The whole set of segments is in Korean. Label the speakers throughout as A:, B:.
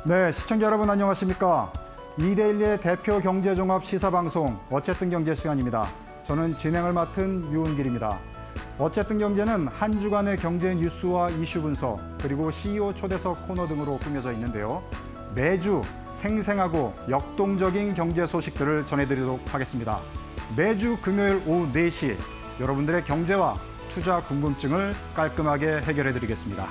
A: 네, 시청자 여러분 안녕하십니까? 이데일리의 대표 경제종합 시사방송 어쨌든 경제 시간입니다. 저는 진행을 맡은 유은길입니다. 어쨌든 경제는 한 주간의 경제 뉴스와 이슈 분석 그리고 CEO 초대석 코너 등으로 꾸며져 있는데요. 매주 생생하고 역동적인 경제 소식들을 전해드리도록 하겠습니다. 매주 금요일 오후 4시 여러분들의 경제와 투자 궁금증을 깔끔하게 해결해드리겠습니다.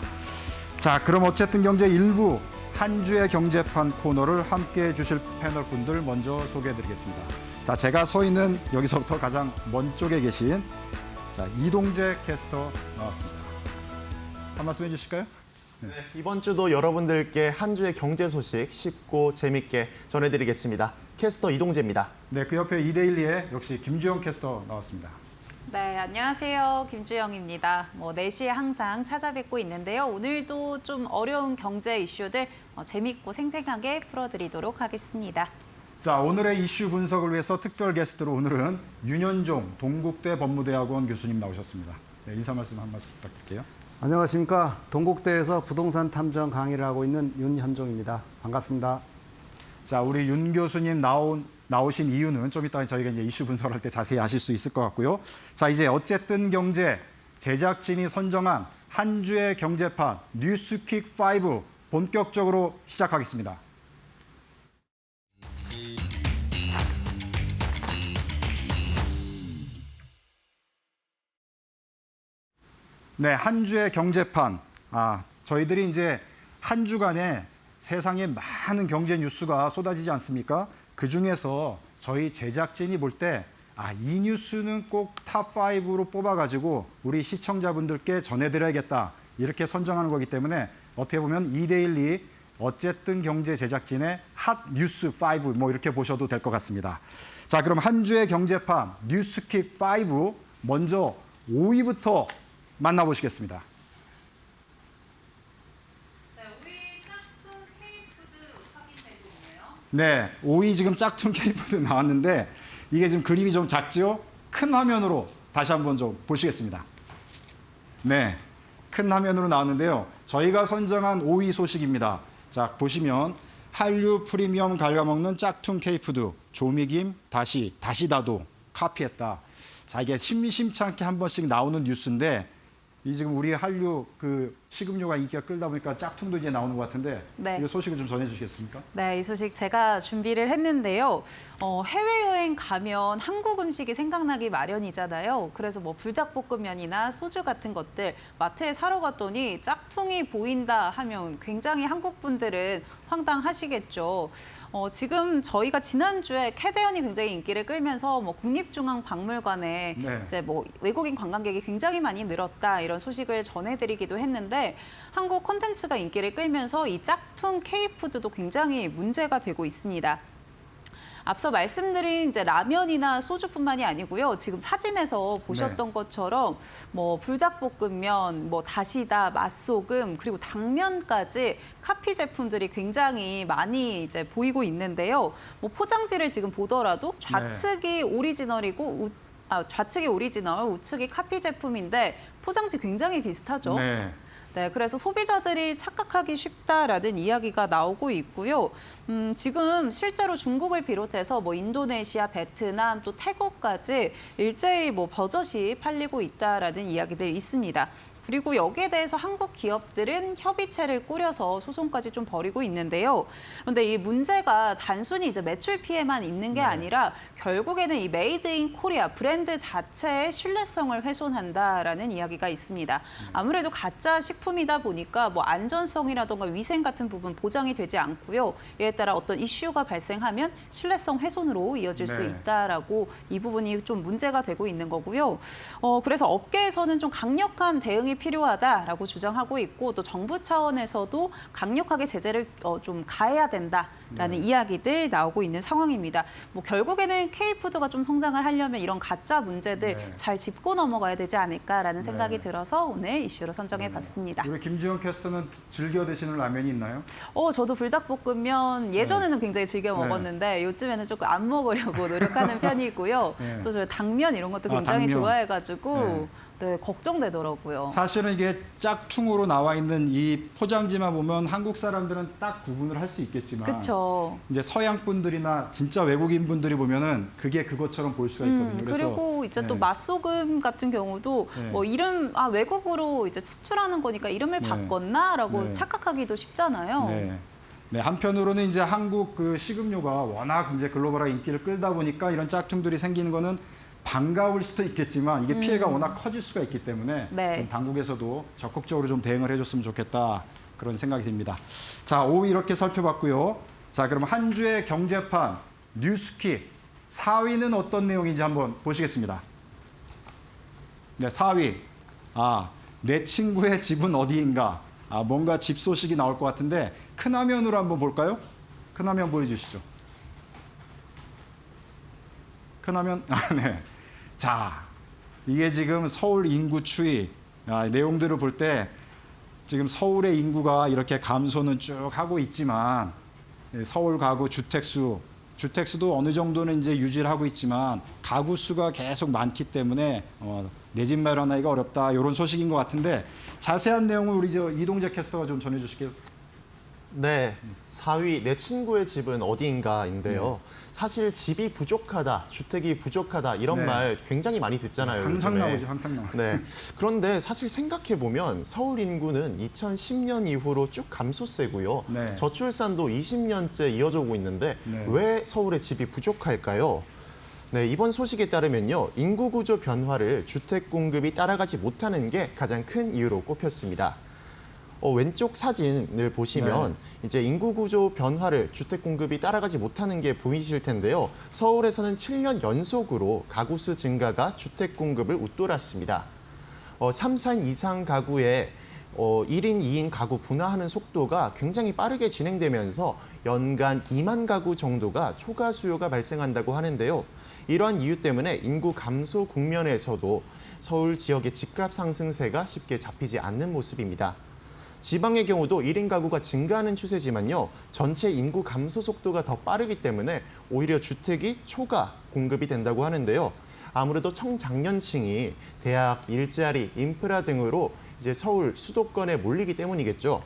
A: 자, 그럼 어쨌든 경제 일부 한 주의 경제판 코너를 함께해 주실 패널 분들 먼저 소개해드리겠습니다. 자, 제가 서 있는 여기서부터 가장 먼 쪽에 계신 이동재 캐스터 나왔습니다. 한 말씀 해주실까요?
B: 네, 이번 주도 여러분들께 한 주의 경제 소식 쉽고 재밌게 전해드리겠습니다. 캐스터 이동재입니다.
A: 네, 그 옆에 이데일리의 역시 김주영 캐스터 나왔습니다.
C: 네, 안녕하세요. 김주영입니다. 4시에 항상 찾아뵙고 있는데요. 오늘도 좀 어려운 경제 이슈들 재밌고 생생하게 풀어드리도록 하겠습니다.
A: 자, 오늘의 이슈 분석을 위해서 특별 게스트로 오늘은 윤현종 동국대 법무대학원 교수님 나오셨습니다. 네, 인사 말씀 한 말씀 부탁드릴게요.
D: 안녕하십니까. 동국대에서 부동산 탐정 강의를 하고 있는 윤현종입니다. 반갑습니다.
A: 자, 우리 윤 교수님 나오신 이유는 좀 이따 저희가 이제 이슈 분석할 때 자세히 아실 수 있을 것 같고요. 자, 이제 어쨌든 경제 제작진이 선정한 한 주의 경제판 뉴스퀵 5 본격적으로 시작하겠습니다. 네, 한 주의 경제판. 저희들이 이제 한 주간에 세상에 많은 경제 뉴스가 쏟아지지 않습니까? 그 중에서 저희 제작진이 볼 때 이 뉴스는 꼭 탑5로 뽑아가지고 우리 시청자분들께 전해드려야겠다. 이렇게 선정하는 거기 때문에 어떻게 보면 이데일리 어쨌든 경제 제작진의 핫 뉴스 5 이렇게 보셔도 될 것 같습니다. 자, 그럼 한 주의 경제판 뉴스킥 5 먼저 5위부터 만나보시겠습니다.
C: 네, 5위 짝퉁 K푸드 확인되고 있네요.
A: 네, 5위 지금 짝퉁 K푸드 나왔는데 이게 지금 그림이 좀 작죠? 큰 화면으로 다시 한번 좀 보시겠습니다. 네, 큰 화면으로 나왔는데요. 저희가 선정한 5위 소식입니다. 자, 보시면 한류 프리미엄 갉아먹는 짝퉁 K푸드 조미김 다시다도 카피했다. 자, 이게 심심치 않게 한 번씩 나오는 뉴스인데 이 지금 우리 한류 그 식음료가 인기가 끌다 보니까 짝퉁도 이제 나오는 것 같은데
C: 네.
A: 이 소식을 좀 전해주시겠습니까?
C: 네, 이 소식 제가 준비를 했는데요. 해외여행 가면 한국 음식이 생각나기 마련이잖아요. 그래서 불닭볶음면이나 소주 같은 것들 마트에 사러 갔더니 짝퉁이 보인다 하면 굉장히 한국 분들은 황당하시겠죠. 지금 저희가 지난주에 캐대언이 굉장히 인기를 끌면서 국립중앙박물관에
A: 네.
C: 이제 외국인 관광객이 굉장히 많이 늘었다 이런 소식을 전해드리기도 했는데 한국 콘텐츠가 인기를 끌면서 이 짝퉁 K푸드도 굉장히 문제가 되고 있습니다. 앞서 말씀드린 이제 라면이나 소주뿐만이 아니고요. 지금 사진에서 보셨던 것처럼 불닭볶음면, 다시다, 맛소금, 그리고 당면까지 카피 제품들이 굉장히 많이 이제 보이고 있는데요. 포장지를 지금 보더라도 좌측이 오리지널이고 좌측이 오리지널, 우측이 카피 제품인데 포장지 굉장히 비슷하죠.
A: 네.
C: 네, 그래서 소비자들이 착각하기 쉽다라는 이야기가 나오고 있고요. 지금 실제로 중국을 비롯해서 인도네시아, 베트남, 또 태국까지 일제히 버젓이 팔리고 있다라는 이야기들이 있습니다. 그리고 여기에 대해서 한국 기업들은 협의체를 꾸려서 소송까지 좀 벌이고 있는데요. 그런데 이 문제가 단순히 이제 매출 피해만 있는 게 아니라 결국에는 이 메이드 인 코리아 브랜드 자체의 신뢰성을 훼손한다라는 이야기가 있습니다. 아무래도 가짜 식품이다 보니까 안전성이라든가 위생 같은 부분 보장이 되지 않고요. 이에 따라 어떤 이슈가 발생하면 신뢰성 훼손으로 이어질 수 있다라고 이 부분이 좀 문제가 되고 있는 거고요. 그래서 업계에서는 좀 강력한 대응이 필요하다라고 주장하고 있고 또 정부 차원에서도 강력하게 제재를 좀 가해야 된다라는 이야기들 나오고 있는 상황입니다. 결국에는 K푸드가 좀 성장을 하려면 이런 가짜 문제들 잘 짚고 넘어가야 되지 않을까라는 생각이 들어서 오늘 이슈로 선정해봤습니다.
A: 우리 김주영 캐스터는 즐겨 드시는 라면이 있나요?
C: 저도 불닭볶음면 예전에는 굉장히 즐겨 먹었는데 요즘에는 조금 안 먹으려고 노력하는 편이고요. 또 저 당면 이런 것도 굉장히
A: 당면.
C: 좋아해가지고 걱정되더라고요.
A: 사실은 이게 짝퉁으로 나와 있는 이 포장지만 보면 한국 사람들은 딱 구분을 할 수 있겠지만
C: 그렇죠.
A: 이제 서양 분들이나 진짜 외국인 분들이 보면은 그게 그것처럼 볼 수가 있거든요.
C: 그리고 이제 또
A: 네.
C: 맛소금 같은 경우도
A: 네.
C: 뭐 이름 외국으로 이제 수출하는 거니까 이름을
A: 네.
C: 바꿨나라고
A: 네.
C: 착각하기도 쉽잖아요.
A: 네. 네, 한편으로는 이제 한국 그 식음료가 워낙 이제 글로벌한 인기를 끌다 보니까 이런 짝퉁들이 생기는 거는 반가울 수도 있겠지만 이게 피해가 워낙 커질 수가 있기 때문에
C: 네.
A: 좀 당국에서도 적극적으로 좀 대응을 해줬으면 좋겠다 그런 생각이 듭니다. 자, 5위 이렇게 살펴봤고요. 자, 그럼 한 주의 경제판 뉴스퀴 4위는 어떤 내용인지 한번 보시겠습니다. 네, 4위. 내 친구의 집은 어디인가? 뭔가 집 소식이 나올 것 같은데 큰 화면으로 한번 볼까요? 큰 화면 보여주시죠. 큰 화면. 네. 자, 이게 지금 서울 인구 추이 내용들을 볼 때 지금 서울의 인구가 이렇게 감소는 쭉 하고 있지만 서울 가구 주택수도 어느 정도는 이제 유지를 하고 있지만 가구 수가 계속 많기 때문에 내 집 마련하기가 어렵다 이런 소식인 것 같은데 자세한 내용을 우리 이동재 캐스터가 좀 전해주시겠어요?
B: 네, 4위 내 친구의 집은 어디인가인데요. 사실 집이 부족하다, 주택이 부족하다 이런
A: 네.
B: 말 굉장히 많이 듣잖아요.
A: 항상
B: 요즘에.
A: 나오죠, 항상 나와요.
B: 네. 그런데 사실 생각해 보면 서울 인구는 2010년 이후로 쭉 감소세고요.
A: 네.
B: 저출산도 20년째 이어져 오고 있는데
A: 네.
B: 왜 서울의 집이 부족할까요? 네, 이번 소식에 따르면요. 인구 구조 변화를 주택 공급이 따라가지 못하는 게 가장 큰 이유로 꼽혔습니다. 왼쪽 사진을 보시면
A: 네.
B: 이제 인구 구조 변화를 주택 공급이 따라가지 못하는 게 보이실 텐데요. 서울에서는 7년 연속으로 가구 수 증가가 주택 공급을 웃돌았습니다. 3, 4인 이상 가구에 1인, 2인 가구 분화하는 속도가 굉장히 빠르게 진행되면서 연간 2만 가구 정도가 초과 수요가 발생한다고 하는데요. 이러한 이유 때문에 인구 감소 국면에서도 서울 지역의 집값 상승세가 쉽게 잡히지 않는 모습입니다. 지방의 경우도 1인 가구가 증가하는 추세지만요. 전체 인구 감소 속도가 더 빠르기 때문에 오히려 주택이 초과 공급이 된다고 하는데요. 아무래도 청장년층이 대학, 일자리, 인프라 등으로 이제 서울 수도권에 몰리기 때문이겠죠.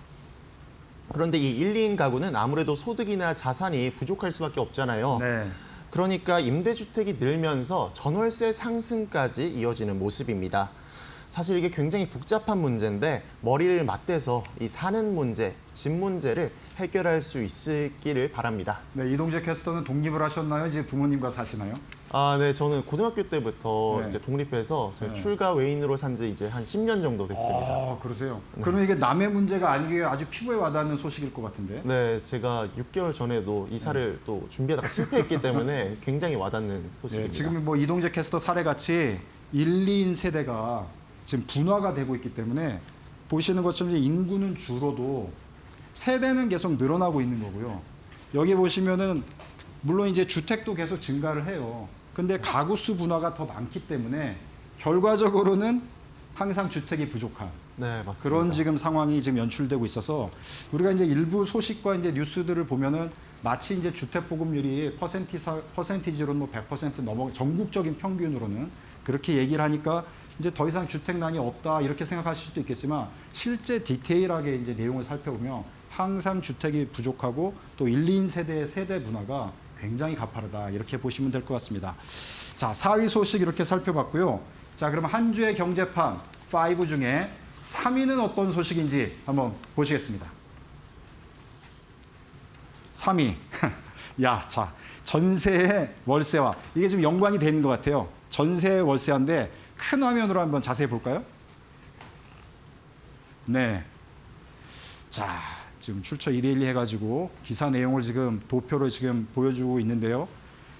B: 그런데 이 1, 2인 가구는 아무래도 소득이나 자산이 부족할 수밖에 없잖아요.
A: 네.
B: 그러니까 임대주택이 늘면서 전월세 상승까지 이어지는 모습입니다. 사실 이게 굉장히 복잡한 문제인데 머리를 맞대서 이 사는 문제, 집 문제를 해결할 수 있기를 바랍니다.
A: 네, 이동재 캐스터는 독립을 하셨나요? 이제 부모님과 사시나요?
B: 네, 저는 고등학교 때부터
A: 네.
B: 이제 독립해서
A: 네.
B: 출가 외인으로 산 지 이제 한 10년 정도 됐습니다.
A: 그러세요. 그러면 이게 남의 문제가 아니게 아주 피부에 와닿는 소식일 것 같은데.
B: 네, 제가 6개월 전에도 이사를 또 준비하다가 실패했기 때문에 굉장히 와닿는
A: 네,
B: 소식입니다.
A: 지금 뭐 이동재 캐스터 사례같이 1, 2인 세대가 지금 분화가 되고 있기 때문에 보시는 것처럼 이제 인구는 줄어도 세대는 계속 늘어나고 있는 거고요. 여기 보시면은 물론 이제 주택도 계속 증가를 해요. 근데 가구 수 분화가 더 많기 때문에 결과적으로는 항상 주택이 부족한
B: 네, 맞습니다.
A: 그런 지금 상황이 지금 연출되고 있어서 우리가 이제 일부 소식과 이제 뉴스들을 보면은 마치 이제 주택 보급률이 퍼센티지로는 뭐 100% 넘어 전국적인 평균으로는 그렇게 얘기를 하니까 이제 더 이상 주택난이 없다 이렇게 생각하실 수도 있겠지만 실제 디테일하게 이제 내용을 살펴보면 항상 주택이 부족하고 또 1, 2인 세대의 세대 문화가 굉장히 가파르다 이렇게 보시면 될 것 같습니다. 자, 4위 소식 이렇게 살펴봤고요. 자, 그럼 한 주의 경제판 5 중에 3위는 어떤 소식인지 한번 보시겠습니다. 3위. 야, 자, 전세의 월세화. 이게 지금 연관이 되는 것 같아요. 전세의 월세화인데 큰 화면으로 한번 자세히 볼까요? 네. 자, 지금 출처 이데일리 해가지고 기사 내용을 지금 도표로 지금 보여주고 있는데요.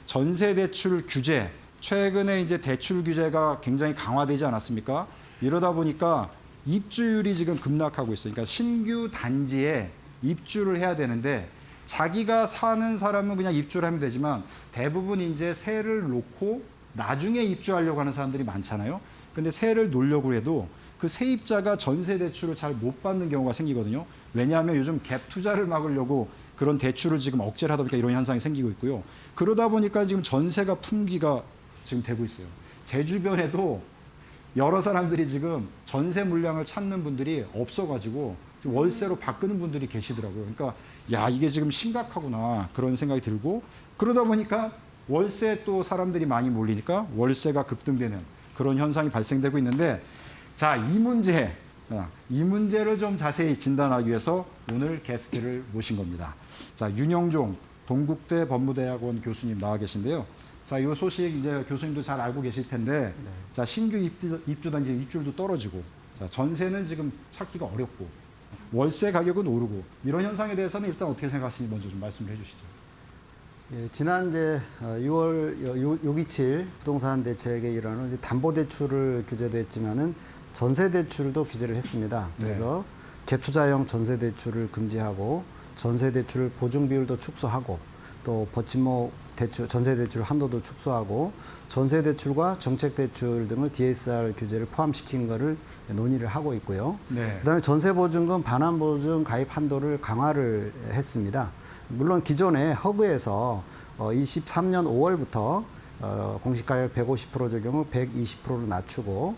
A: 전세 대출 규제, 최근에 이제 대출 규제가 굉장히 강화되지 않았습니까? 이러다 보니까 입주율이 지금 급락하고 있어요. 그러니까 신규 단지에 입주를 해야 되는데 자기가 사는 사람은 그냥 입주를 하면 되지만 대부분 이제 세를 놓고 나중에 입주하려고 하는 사람들이 많잖아요. 근데 세를 놓으려고 해도 그 세입자가 전세 대출을 잘 못 받는 경우가 생기거든요. 왜냐하면 요즘 갭 투자를 막으려고 그런 대출을 지금 억제를 하다 보니까 이런 현상이 생기고 있고요. 그러다 보니까 지금 전세가 품귀가 지금 되고 있어요. 제 주변에도 여러 사람들이 지금 전세 물량을 찾는 분들이 없어가지고 지금 월세로 바꾸는 분들이 계시더라고요. 그러니까 야, 이게 지금 심각하구나 그런 생각이 들고, 그러다 보니까 월세 또 사람들이 많이 몰리니까 월세가 급등되는 그런 현상이 발생되고 있는데, 자, 이 문제를 좀 자세히 진단하기 위해서 오늘 게스트를 모신 겁니다. 자, 윤영종 동국대 법무대학원 교수님 나와 계신데요. 자, 이 소식 이제 교수님도 잘 알고 계실 텐데, 자, 신규 입주단지 입주율도 떨어지고, 자, 전세는 지금 찾기가 어렵고, 월세 가격은 오르고, 이런 현상에 대해서는 일단 어떻게 생각하시는지 먼저 좀 말씀을 해주시죠.
D: 예, 지난 이제 6월 627 부동산 대책의 일환으로 이제 담보대출을 규제도 했지만은 전세대출도 규제를 했습니다. 그래서 갭투자형 전세대출을 금지하고 전세대출 보증 비율도 축소하고 또 버팀목 대출, 전세대출 한도도 축소하고 전세대출과 정책대출 등을 DSR 규제를 포함시킨 거를 논의를 하고 있고요.
A: 네.
D: 그다음에 전세보증금 반환보증 가입 한도를 강화를 했습니다. 물론 기존에 허그에서 23년 5월부터 공시가격 150% 적용 후 120%로 낮추고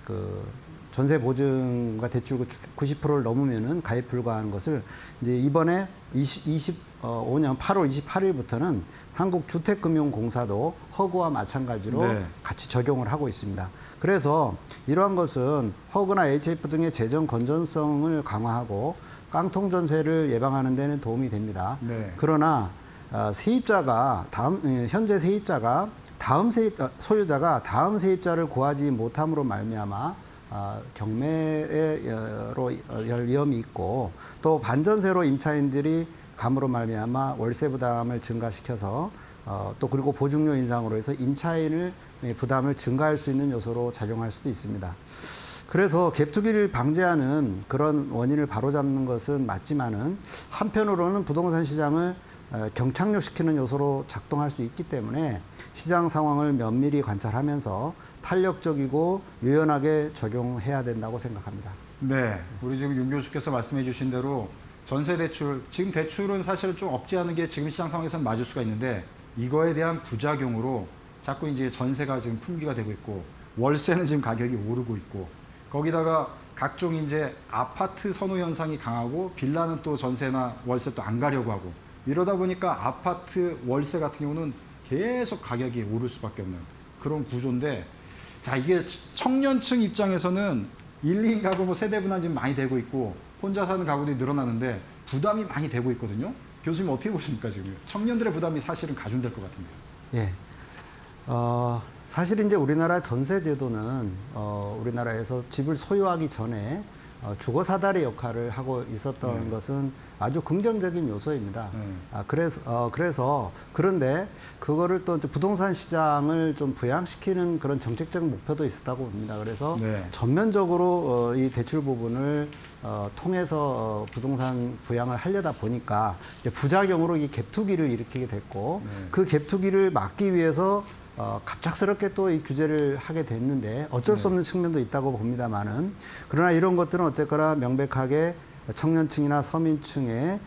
D: 그 전세 보증과 대출금 90%를 넘으면은 가입 불가한 것을 이제 이번에 2025년 8월 28일부터는 한국주택금융공사도 허그와 마찬가지로
A: 네.
D: 같이 적용을 하고 있습니다. 그래서 이러한 것은 허그나 HF 등의 재정 건전성을 강화하고 깡통 전세를 예방하는 데는 도움이 됩니다.
A: 네.
D: 그러나 세입자가 현재 세입자가 소유자가 다음 세입자를 구하지 못함으로 말미암아 경매로 열 위험이 있고, 또 반전세로 임차인들이 감으로 말미암아 월세 부담을 증가시켜서 또 그리고 보증료 인상으로 해서 임차인을 부담을 증가할 수 있는 요소로 작용할 수도 있습니다. 그래서 갭투기를 방지하는 그런 원인을 바로잡는 것은 맞지만은 한편으로는 부동산 시장을 경착륙시키는 요소로 작동할 수 있기 때문에 시장 상황을 면밀히 관찰하면서 탄력적이고 유연하게 적용해야 된다고 생각합니다.
A: 네, 우리 지금 윤 교수께서 말씀해 주신 대로 전세 대출, 지금 대출은 사실 좀 억제하는 게 지금 시장 상황에서는 맞을 수가 있는데, 이거에 대한 부작용으로 자꾸 이제 전세가 지금 품귀가 되고 있고, 월세는 지금 가격이 오르고 있고, 거기다가 각종 이제 아파트 선호 현상이 강하고, 빌라는 또 전세나 월세 또 안 가려고 하고, 이러다 보니까 아파트 월세 같은 경우는 계속 가격이 오를 수밖에 없는 그런 구조인데, 자, 이게 청년층 입장에서는 1, 2인 가구 뭐 세대 분할 지금 많이 되고 있고, 혼자 사는 가구들이 늘어나는데 부담이 많이 되고 있거든요. 교수님 어떻게 보십니까, 지금? 청년들의 부담이 사실은 가중될 것 같은데요.
D: 예. 사실 이제 우리나라 전세 제도는 우리나라에서 집을 소유하기 전에 주거 사다리 역할을 하고 있었던 것은 아주 긍정적인 요소입니다. 그래서 그런데 그거를 또 이제 부동산 시장을 좀 부양시키는 그런 정책적 목표도 있었다고 봅니다. 그래서 전면적으로 이 대출 부분을 통해서 부동산 부양을 하려다 보니까 이제 부작용으로 이 갭투기를 일으키게 됐고, 그 갭투기를 막기 위해서 갑작스럽게 또 이 규제를 하게 됐는데 어쩔 수 없는 측면도 있다고 봅니다만은, 그러나 이런 것들은 어쨌거나 명백하게 청년층이나 서민층의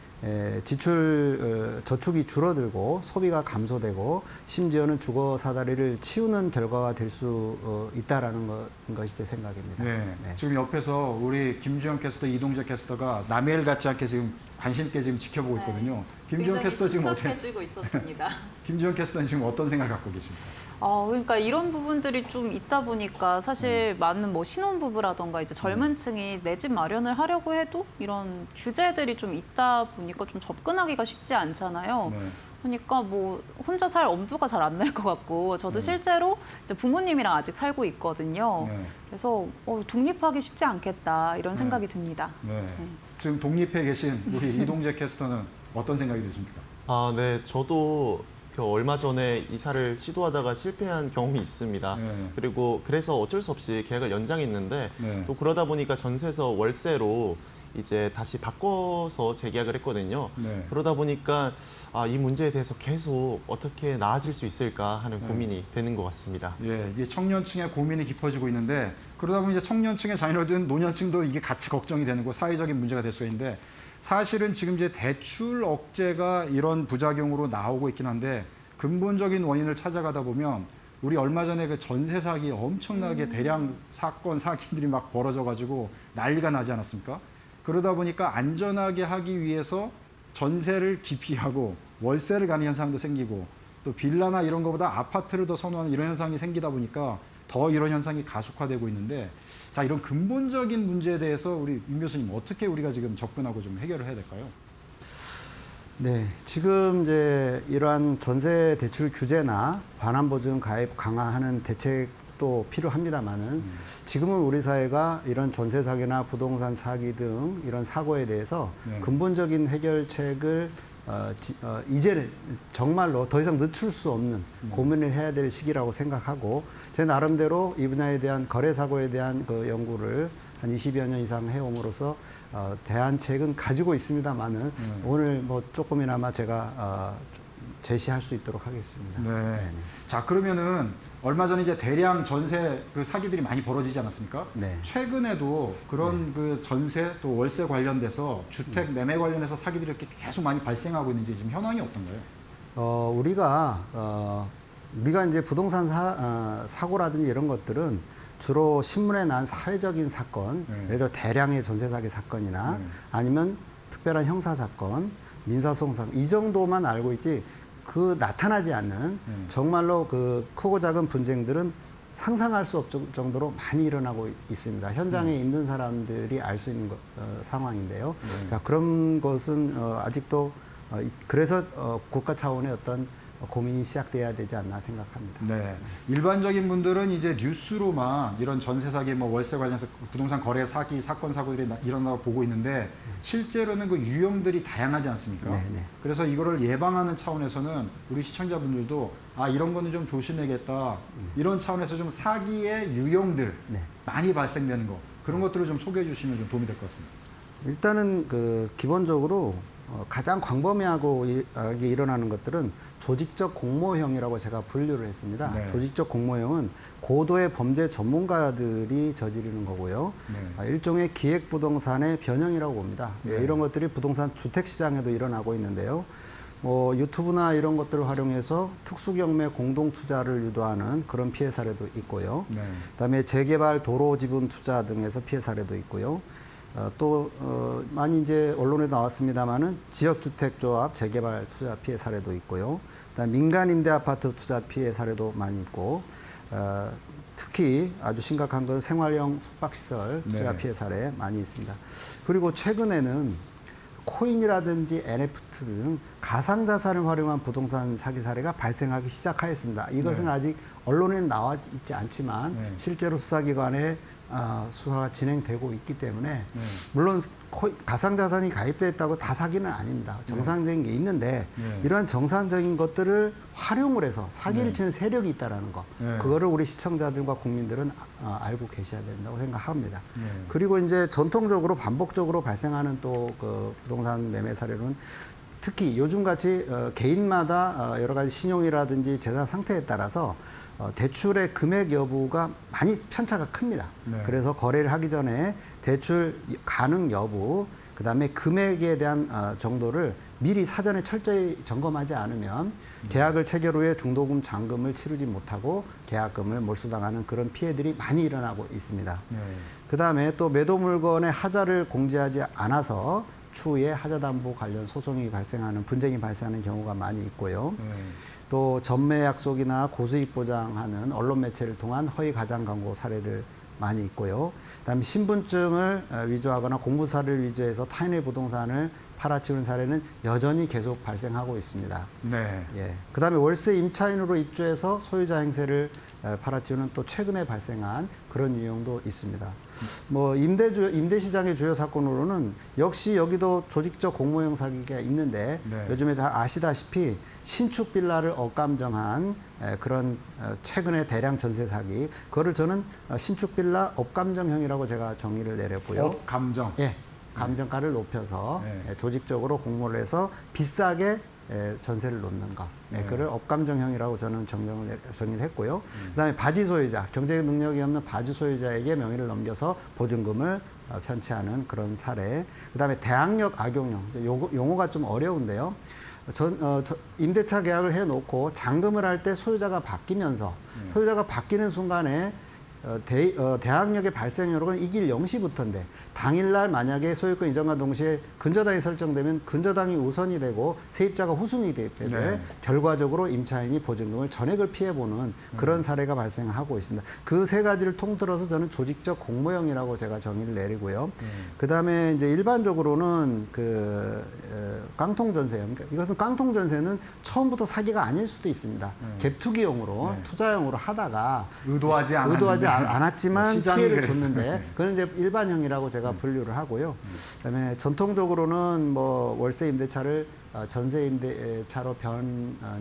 D: 저축이 줄어들고 소비가 감소되고 심지어는 주거 사다리를 치우는 결과가 될 수 있다라는 것이 제 생각입니다.
A: 네. 지금 옆에서 우리 김주영 캐스터, 이동재 캐스터가 남의 일 같지 않게 지금 관심 있게 지금 지켜보고 있거든요. 김주영 캐스터 지금 어떻게?
C: 심각해지고 있었습니다.
A: 김주영 캐스터는 지금 어떤 생각 갖고 계십니까?
C: 그러니까 이런 부분들이 좀 있다 보니까 사실 많은 뭐 신혼부부라던가 이제 젊은 층이 내 집 마련을 하려고 해도 이런 규제들이 좀 있다 보니까 좀 접근하기가 쉽지 않잖아요. 그러니까 뭐 혼자 살 엄두가 잘 안 날 것 같고, 저도 실제로 이제 부모님이랑 아직 살고 있거든요. 그래서 독립하기 쉽지 않겠다 이런 생각이 듭니다.
A: 지금 독립해 계신 우리 이동재 캐스터는 어떤 생각이 드십니까?
B: 네, 저도 얼마 전에 이사를 시도하다가 실패한 경험이 있습니다. 그리고 그래서 어쩔 수 없이 계약을 연장했는데 또 그러다 보니까 전세에서 월세로 이제 다시 바꿔서 재계약을 했거든요. 그러다 보니까 이 문제에 대해서 계속 어떻게 나아질 수 있을까 하는 고민이 되는 것 같습니다.
A: 이게 청년층의 고민이 깊어지고 있는데, 그러다 보니 이제 청년층의 자녀든 노년층도 이게 같이 걱정이 되는 거, 사회적인 문제가 될 수가 있는데, 사실은 지금 이제 대출 억제가 이런 부작용으로 나오고 있긴 한데, 근본적인 원인을 찾아가다 보면 우리 얼마 전에 그 전세 사기 엄청나게 대량 사건 사기들이 막 벌어져가지고 난리가 나지 않았습니까? 그러다 보니까 안전하게 하기 위해서 전세를 기피하고 월세를 가는 현상도 생기고 또 빌라나 이런 것보다 아파트를 더 선호하는 이런 현상이 생기다 보니까 더 이런 현상이 가속화되고 있는데 자, 이런 근본적인 문제에 대해서 우리 임 교수님 어떻게 우리가 지금 접근하고 좀 해결을 해야 될까요?
D: 네, 지금 이제 이러한 전세 대출 규제나 반환 보증 가입 강화하는 대책도 필요합니다만은 지금은 우리 사회가 이런 전세 사기나 부동산 사기 등 이런 사고에 대해서
A: 네.
D: 근본적인 해결책을 이제는 정말로 더 이상 늦출 수 없는 고민을 해야 될 시기라고 생각하고 제 나름대로 이 분야에 대한 거래 사고에 대한 그 연구를 한 20여 년 이상 해옴으로써 대안책은 가지고 있습니다만은 오늘 뭐 조금이나마 제가 제시할 수 있도록 하겠습니다.
A: 네. 자, 그러면은 얼마 전에 이제 대량 전세 그 사기들이 많이 벌어지지 않았습니까?
D: 네.
A: 최근에도 그런 그 전세 또 월세 관련돼서 주택 매매 관련해서 사기들이 이렇게 계속 많이 발생하고 있는지 지금 현황이 어떤가요?
D: 우리가 이제 부동산 사고라든지 이런 것들은 주로 신문에 난 사회적인 사건,
A: 네.
D: 예를 들어 대량의 전세 사기 사건이나
A: 네.
D: 아니면 특별한 형사 사건, 민사소송 사건 이 정도만 알고 있지 그 나타나지 않는 정말로 그 크고 작은 분쟁들은 상상할 수 없을 정도로 많이 일어나고 있습니다. 현장에 있는 사람들이 알 수 있는 상황인데요. 자, 그런 것은 아직도 그래서 국가 차원의 어떤 고민이 시작돼야 되지 않나 생각합니다.
A: 네. 일반적인 분들은 이제 뉴스로만 이런 전세 사기, 뭐 월세 관련해서 부동산 거래 사기, 사건, 사고들이 일어나고 보고 있는데 실제로는 그 유형들이 다양하지 않습니까?
D: 네, 네.
A: 그래서 이거를 예방하는 차원에서는 우리 시청자분들도 아, 이런 거는 좀 조심해야겠다. 이런 차원에서 좀 사기의 유형들
D: 네.
A: 많이 발생되는 거 그런 것들을 좀 소개해 주시면 좀 도움이 될 것 같습니다.
D: 일단은 그 기본적으로 가장 광범위하게 일어나는 것들은 조직적 공모형이라고 제가 분류를 했습니다.
A: 네.
D: 조직적 공모형은 고도의 범죄 전문가들이 저지르는 거고요.
A: 네.
D: 일종의 기획부동산의 변형이라고 봅니다.
A: 네.
D: 이런 것들이 부동산 주택시장에도 일어나고 있는데요. 유튜브나 이런 것들을 활용해서 특수경매 공동투자를 유도하는 그런 피해 사례도 있고요.
A: 네.
D: 그다음에 재개발 도로 지분 투자 등에서 피해 사례도 있고요. 많이 이제 언론에 나왔습니다만은 지역주택조합 재개발 투자 피해 사례도 있고요. 그다음 민간 임대 아파트 투자 피해 사례도 많이 있고, 특히 아주 심각한 건 생활형 숙박시설 투자
A: 네.
D: 피해 사례 많이 있습니다. 그리고 최근에는 코인이라든지 NFT 등 가상자산을 활용한 부동산 사기 사례가 발생하기 시작하였습니다. 이것은
A: 네.
D: 아직 언론에 나와 있지 않지만
A: 네.
D: 실제로 수사기관에 수사가 진행되고 있기 때문에
A: 네.
D: 물론 가상자산이 가입되어 있다고 다 사기는 아닙니다. 정상적인 게 있는데
A: 네.
D: 이러한 정상적인 것들을 활용을 해서 사기를
A: 네.
D: 치는 세력이 있다는 거.
A: 네.
D: 그거를 우리 시청자들과 국민들은 알고 계셔야 된다고 생각합니다.
A: 네.
D: 그리고 이제 전통적으로 반복적으로 발생하는 또 그 부동산 매매 사례는 특히 요즘같이 개인마다 여러 가지 신용이라든지 재산 상태에 따라서 대출의 금액 여부가 많이 편차가 큽니다.
A: 네.
D: 그래서 거래를 하기 전에 대출 가능 여부, 그다음에 금액에 대한 정도를 미리 사전에 철저히 점검하지 않으면 계약을 체결 후에 중도금 잔금을 치르지 못하고 계약금을 몰수당하는 그런 피해들이 많이 일어나고 있습니다.
A: 네.
D: 그다음에 또 매도 물건의 하자를 공지하지 않아서 추후에 하자담보 관련 소송이 발생하는 분쟁이 발생하는 경우가 많이 있고요.
A: 네.
D: 또 전매 약속이나 고수익 보장하는 언론 매체를 통한 허위 가장 광고 사례들 많이 있고요. 그다음에 신분증을 위조하거나 공무사를 위조해서 타인의 부동산을 팔아치우는 사례는 여전히 계속 발생하고 있습니다.
A: 네.
D: 예. 그다음에 월세 임차인으로 입주해서 소유자 행세를 팔아치우는 또 최근에 발생한 그런 유형도 있습니다. 임대 시장의 주요 사건으로는 역시 여기도 조직적 공모형 사기가 있는데
A: 네.
D: 요즘에 잘 아시다시피 신축 빌라를 업감정한 그런 최근의 대량 전세 사기, 그거를 저는 신축 빌라 업감정형이라고 제가 정의를 내렸고요.
A: 감정.
D: 예. 감정가를 높여서
A: 네.
D: 조직적으로 공모를 해서 비싸게 전세를 놓는 것.
A: 네.
D: 그를 업감정형이라고 저는 정의를 했고요. 그다음에 바지 소유자, 경제 능력이 없는 바지 소유자에게 명의를 넘겨서 보증금을 편취하는 그런 사례. 그다음에 대항력 악용형, 용어가 좀 어려운데요. 임대차 계약을 해놓고 잔금을 할 때 소유자가 바뀌면서 소유자가 바뀌는 순간에 대항력의 발생 여력은 이 길 0시부터인데 당일날 만약에 소유권 이전과 동시에 근저당이 설정되면 근저당이 우선이 되고 세입자가 후순위 되기 때문에
A: 네.
D: 결과적으로 임차인이 보증금을 전액을 피해보는 그런 사례가 발생하고 있습니다. 그 세 가지를 통틀어서 저는 조직적 공모형이라고 제가 정의를 내리고요. 그다음에 이제 일반적으로는 깡통전세형. 그러니까 이것은 깡통전세는 처음부터 사기가 아닐 수도 있습니다. 갭투기용으로 투자용으로 하다가
A: 의도하지
D: 않았지만
A: 시장이
D: 피해를
A: 그랬어요.
D: 줬는데 그건 이제 일반형이라고 제가 분류를 하고요. 그다음에 전통적으로는 뭐 월세 임대차를 전세 임대차로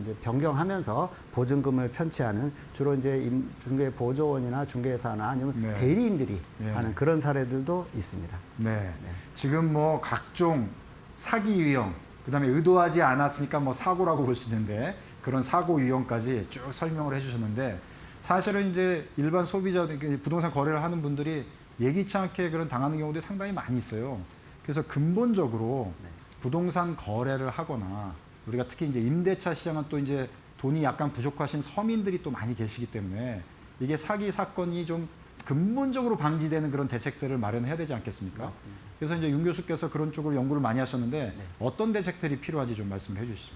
D: 이제 변경하면서 보증금을 편취하는 주로 이제 중개 보조원이나 중개사나 아니면
A: 네.
D: 대리인들이
A: 네.
D: 하는 그런 사례들도 있습니다.
A: 네. 지금 뭐 각종 사기 유형, 그다음에 의도하지 않았으니까 뭐 사고라고 볼 수 있는데 그런 사고 유형까지 쭉 설명을 해주셨는데 사실은 이제 일반 소비자 부동산 거래를 하는 분들이 예기치 않게 그런 당하는 경우도 상당히 많이 있어요. 그래서 근본적으로 부동산 거래를 하거나 우리가 특히 이제 임대차 시장은 또 이제 돈이 약간 부족하신 서민들이 또 많이 계시기 때문에 이게 사기 사건이 좀 근본적으로 방지되는 그런 대책들을 마련해야 되지 않겠습니까?
D: 맞습니다.
A: 그래서 이제 윤 교수께서 그런 쪽으로 연구를 많이 하셨는데 어떤 대책들이 필요한지 좀 말씀해 주시죠.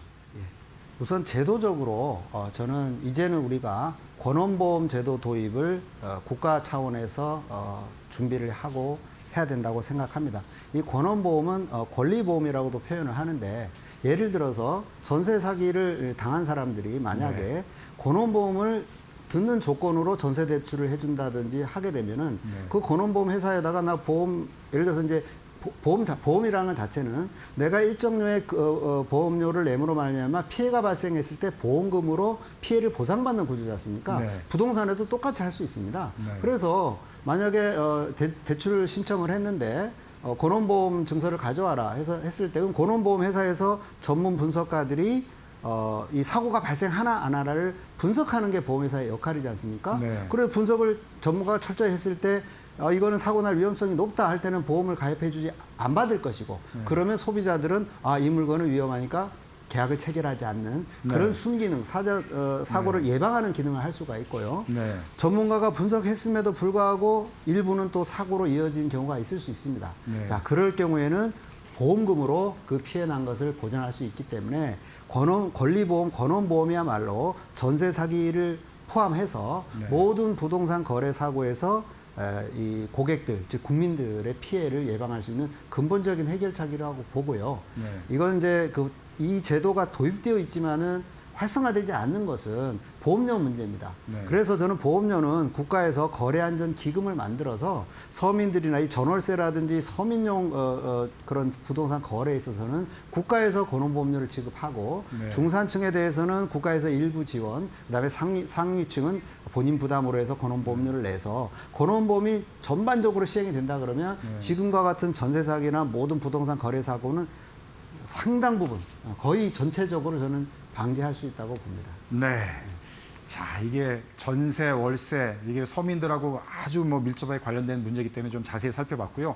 D: 우선 제도적으로 저는 이제는 우리가 권원보험 제도 도입을 국가 차원에서 준비를 하고 해야 된다고 생각합니다. 이 권원보험은 권리보험이라고도 표현을 하는데 예를 들어서 전세 사기를 당한 사람들이 만약에 권원보험을 듣는 조건으로 전세 대출을 해준다든지 하게 되면은 그 권원보험 회사에다가 나 보험 예를 들어서 이제 보험이라는 것 자체는 내가 일정료의 보험료를 내므로 말미암아 피해가 발생했을 때 보험금으로 피해를 보상받는 구조지 않습니까?
A: 네.
D: 부동산에도 똑같이 할 수 있습니다.
A: 네.
D: 그래서 만약에 대출을 신청을 했는데 권원보험 증서를 가져와라 해서 했을 때 권원보험 회사에서 전문 분석가들이 이 사고가 발생하나 안 하나를 분석하는 게 보험회사의 역할이지 않습니까?
A: 네.
D: 그래 분석을 전문가가 철저히 했을 때 이거는 사고 날 위험성이 높다 할 때는 보험을 가입해 주지 안 받을 것이고 그러면 소비자들은 이 물건은 위험하니까 계약을 체결하지 않는 그런 순기능, 사고를 예방하는 기능을 할 수가 있고요.
A: 네.
D: 전문가가 분석했음에도 불구하고 일부는 또 사고로 이어진 경우가 있을 수 있습니다.
A: 네.
D: 자, 그럴 경우에는 보험금으로 그 피해 난 것을 보전할 수 있기 때문에 권리보험, 권원보험이야말로 전세 사기를 포함해서 모든 부동산 거래 사고에서 이 고객들, 즉 국민들의 피해를 예방할 수 있는 근본적인 해결책이라고 보고요.
A: 네.
D: 이건 이제 이 제도가 도입되어 있지만은 활성화되지 않는 것은 보험료 문제입니다.
A: 네.
D: 그래서 저는 보험료는 국가에서 거래안전기금을 만들어서 서민들이나 이 전월세라든지 서민용 그런 부동산 거래에 있어서는 국가에서 권원보험료를 지급하고
A: 네.
D: 중산층에 대해서는 국가에서 일부 지원, 그다음에 상위층은 본인 부담으로 해서 권원보험료를 내서 권원보험이 전반적으로 시행이 된다 그러면 지금과 같은 전세 사기나 모든 부동산 거래 사고는 상당 부분, 거의 전체적으로 저는 방지할 수 있다고 봅니다.
A: 네. 자, 이게 전세, 월세, 이게 서민들하고 아주 뭐 밀접하게 관련된 문제이기 때문에 좀 자세히 살펴봤고요.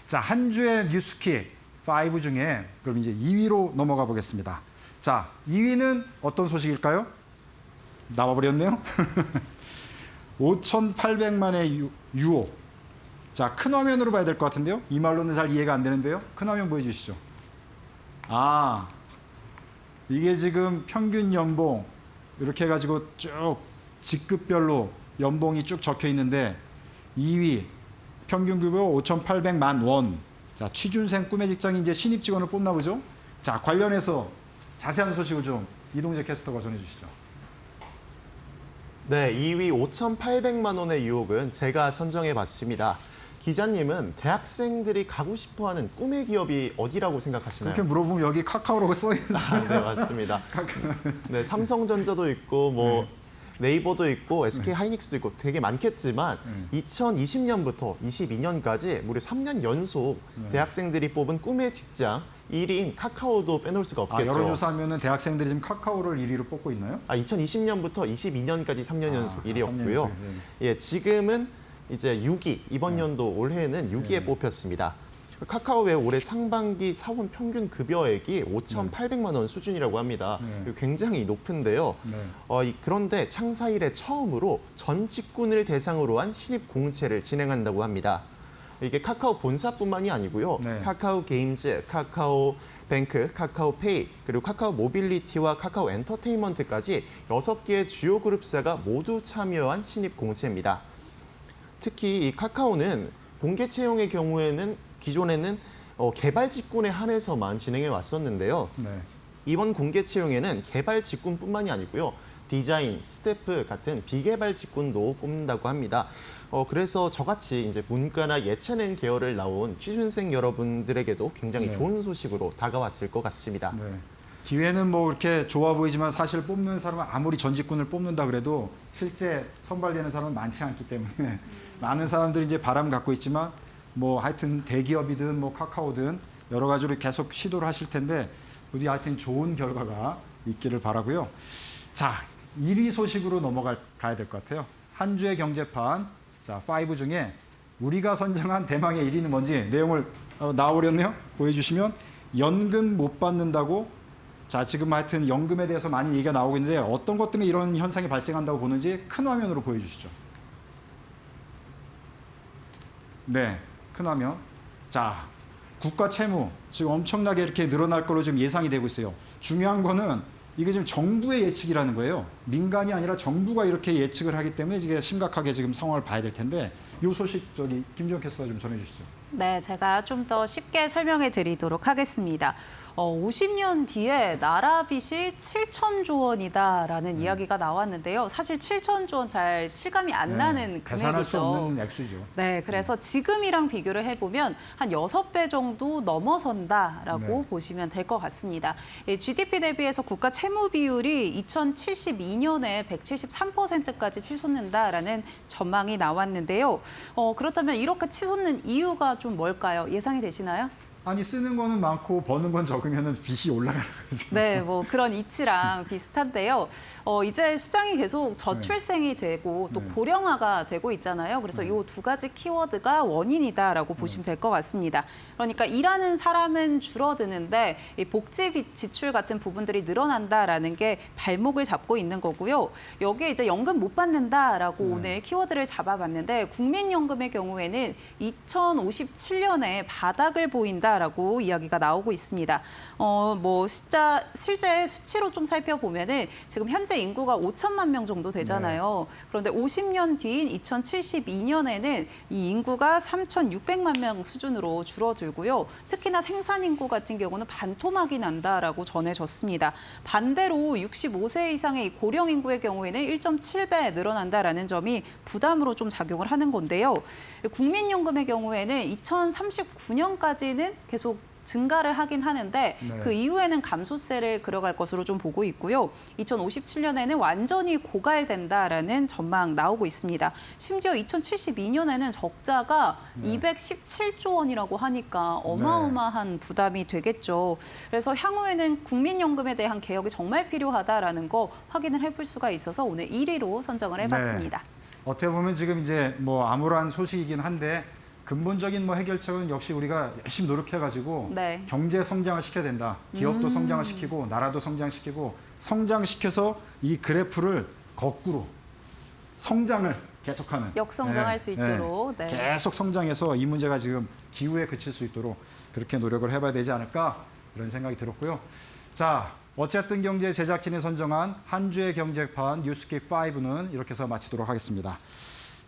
A: 자, 한 주의 뉴스킥 5 중에 그럼 이제 2위로 넘어가 보겠습니다. 자, 2위는 어떤 소식일까요? 나와버렸네요. 5,800만의 유호. 자, 큰 화면으로 봐야 될 것 같은데요. 이 말로는 잘 이해가 안 되는데요. 큰 화면 보여주시죠. 이게 지금 평균 연봉 이렇게 해가지고 쭉 직급별로 연봉이 쭉 적혀 있는데 2위 평균 급여 5,800만 원. 자, 취준생 꿈의 직장인 이제 신입 직원을 뽑나 보죠. 자, 관련해서 자세한 소식을 좀 이동재 캐스터가 전해주시죠.
B: 네, 2위 5,800만 원의 유혹은 제가 선정해 봤습니다. 기자님은 대학생들이 가고 싶어하는 꿈의 기업이 어디라고 생각하시나요?
A: 그렇게 물어보면 여기 카카오라고 써 있는.
B: 네, 맞습니다. 네, 삼성전자도 있고 뭐 네이버도 있고 SK 하이닉스도 있고 되게 많겠지만 2020년부터 22년까지 무려 3년 연속 대학생들이 뽑은 꿈의 직장 1위인 카카오도 빼놓을 수가 없겠죠.
A: 여론조사하면은 대학생들이 지금 카카오를 1위로 뽑고 있나요?
B: 2020년부터 22년까지 3년 연속 1위였고요.
A: 3년 연속,
B: 예, 지금은 이제 6위, 이번 연도 올해는 6위에 뽑혔습니다. 카카오의 올해 상반기 사원 평균 급여액이 5,800만 원 수준이라고 합니다.
A: 네.
B: 굉장히 높은데요.
A: 네.
B: 그런데 창사 이래 처음으로 전 직군을 대상으로 한 신입 공채를 진행한다고 합니다. 이게 카카오 본사뿐만이 아니고요.
A: 네.
B: 카카오 게임즈, 카카오 뱅크, 카카오페이, 그리고 카카오 모빌리티와 카카오 엔터테인먼트까지 6개의 주요 그룹사가 모두 참여한 신입 공채입니다. 특히 이 카카오는 공개 채용의 경우에는 기존에는 개발 직군에 한해서만 진행해 왔었는데요.
A: 네.
B: 이번 공개 채용에는 개발 직군뿐만이 아니고요. 디자인, 스태프 같은 비개발 직군도 뽑는다고 합니다. 그래서 저같이 이제 문과나 예체능 계열을 나온 취준생 여러분들에게도 굉장히
A: 네.
B: 좋은 소식으로 다가왔을 것 같습니다.
A: 네. 기회는 뭐 이렇게 좋아 보이지만 사실 뽑는 사람은 아무리 전직군을 뽑는다 그래도 실제 선발되는 사람은 많지 않기 때문에 많은 사람들이 이제 바람 갖고 있지만 뭐 하여튼 대기업이든 뭐 카카오든 여러 가지로 계속 시도를 하실 텐데 부디 하여튼 좋은 결과가 있기를 바라고요. 자, 1위 소식으로 가야 될 것 같아요. 한 주의 경제판 자, 5 중에 우리가 선정한 대망의 1위는 뭔지 내용을 나와버렸네요. 보여주시면 연금 못 받는다고 자, 지금 하여튼 연금에 대해서 많이 얘기가 나오고 있는데 어떤 것 때문에 이런 현상이 발생한다고 보는지 큰 화면으로 보여주시죠. 네, 큰 화면. 자, 국가 채무 지금 엄청나게 이렇게 늘어날 걸로 지금 예상이 되고 있어요. 중요한 거는 이게 지금 정부의 예측이라는 거예요. 민간이 아니라 정부가 이렇게 예측을 하기 때문에 이게 심각하게 지금 상황을 봐야 될 텐데 이 소식 저기 김지영 캐스터가 좀 전해주시죠.
C: 네, 제가 좀 더 쉽게 설명해 드리도록 하겠습니다. 50년 뒤에 나라 빚이 7천조 원이다라는 이야기가 나왔는데요. 사실 7천조 원 잘 실감이 안 나는
A: 계산할 수
C: 금액이죠.
A: 없는 액수죠.
C: 네, 그래서 지금이랑 비교를 해보면 한 6배 정도 넘어선다라고
A: 네.
C: 보시면 될 것 같습니다. GDP 대비해서 국가 채무 비율이 2072년에 173%까지 치솟는다라는 전망이 나왔는데요. 그렇다면 이렇게 치솟는 이유가 좀 뭘까요? 예상이 되시나요?
A: 아니 쓰는 거는 많고 버는 건 적으면 빚이 올라가는 거죠.
C: 네, 뭐 그런 이치랑 비슷한데요. 이제 시장이 계속 저출생이 되고 또
A: 네.
C: 고령화가 되고 있잖아요. 그래서 이 두 가지 키워드가 원인이다라고 보시면 될 것 같습니다. 그러니까 일하는 사람은 줄어드는데 이 복지 지출 같은 부분들이 늘어난다라는 게 발목을 잡고 있는 거고요. 여기에 이제 연금 못 받는다라고 오늘 키워드를 잡아봤는데 국민연금의 경우에는 2057년에 바닥을 보인다라고 이야기가 나오고 있습니다. 뭐 실제 수치로 좀 살펴보면은 지금 현재 인구가 5천만 명 정도 되잖아요. 그런데 50년 뒤인 2072년에는 이 인구가 3,600만 명 수준으로 줄어들고요. 특히나 생산 인구 같은 경우는 반토막이 난다라고 전해졌습니다. 반대로 65세 이상의 이 고령 인구의 경우에는 1.7배 늘어난다라는 점이 부담으로 좀 작용을 하는 건데요. 국민연금의 경우에는 2039년까지는 계속 증가를 하긴 하는데
A: 네.
C: 그 이후에는 감소세를 그려갈 것으로 좀 보고 있고요. 2057년에는 완전히 고갈된다라는 전망 나오고 있습니다. 심지어 2072년에는 적자가 217조 원이라고 하니까 어마어마한 부담이 되겠죠. 그래서 향후에는 국민연금에 대한 개혁이 정말 필요하다라는 거 확인을 해볼 수가 있어서 오늘 1위로 선정을 해봤습니다.
A: 네. 어떻게 보면 지금 이제 뭐 암울한 소식이긴 한데 근본적인 뭐 해결책은 역시 우리가 열심히 노력해가지고
C: 네.
A: 경제 성장을 시켜야 된다. 기업도 성장을 시키고 나라도 성장시키고 성장시켜서 이 그래프를 거꾸로 성장을 계속하는
C: 역성장할 수 있도록. 네.
A: 계속 성장해서 이 문제가 지금 기후에 그칠 수 있도록 그렇게 노력을 해봐야 되지 않을까 이런 생각이 들었고요. 자, 어쨌든 경제 제작진이 선정한 한 주의 경제판 뉴스킥 5는 이렇게 해서 마치도록 하겠습니다.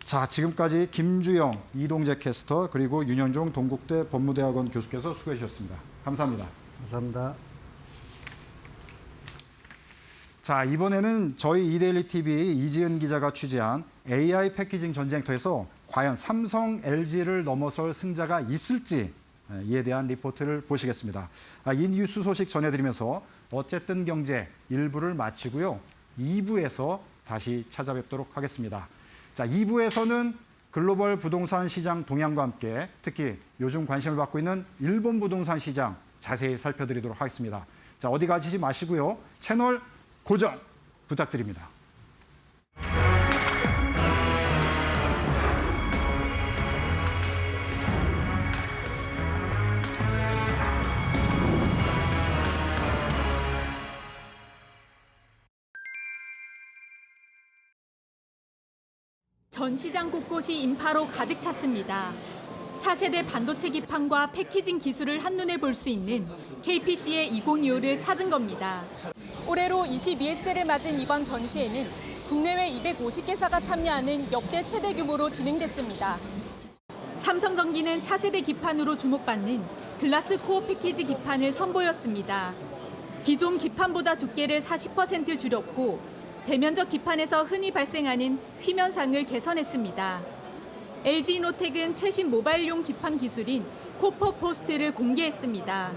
A: 자, 지금까지 김주영, 이동재 캐스터 그리고 윤현종 동국대 법무대학원 교수께서 수고해 주셨습니다. 감사합니다.
D: 감사합니다.
A: 자, 이번에는 저희 이데일리 TV 이지은 기자가 취재한 AI 패키징 전쟁터에서 과연 삼성, LG를 넘어설 승자가 있을지 이에 대한 리포트를 보시겠습니다. 이 뉴스 소식 전해드리면서 어쨌든 경제 1부를 마치고요. 2부에서 다시 찾아뵙도록 하겠습니다. 자, 2부에서는 글로벌 부동산 시장 동향과 함께 특히 요즘 관심을 받고 있는 일본 부동산 시장 자세히 살펴드리도록 하겠습니다. 자, 어디 가시지 마시고요. 채널 고정 부탁드립니다.
E: 전 시장 곳곳이 인파로 가득 찼습니다. 차세대 반도체 기판과 패키징 기술을 한눈에 볼 수 있는 KPC의 2025를 찾은 겁니다.
F: 올해로 22회째를 맞은 이번 전시회는 국내외 250개사가 참여하는 역대 최대 규모로 진행됐습니다.
E: 삼성전기는 차세대 기판으로 주목받는 글라스 코어 패키지 기판을 선보였습니다. 기존 기판보다 두께를 40% 줄였고 대면적 기판에서 흔히 발생하는 휘면상을 개선했습니다. LG이노텍은 최신 모바일용 기판 기술인 코퍼 포스트를 공개했습니다.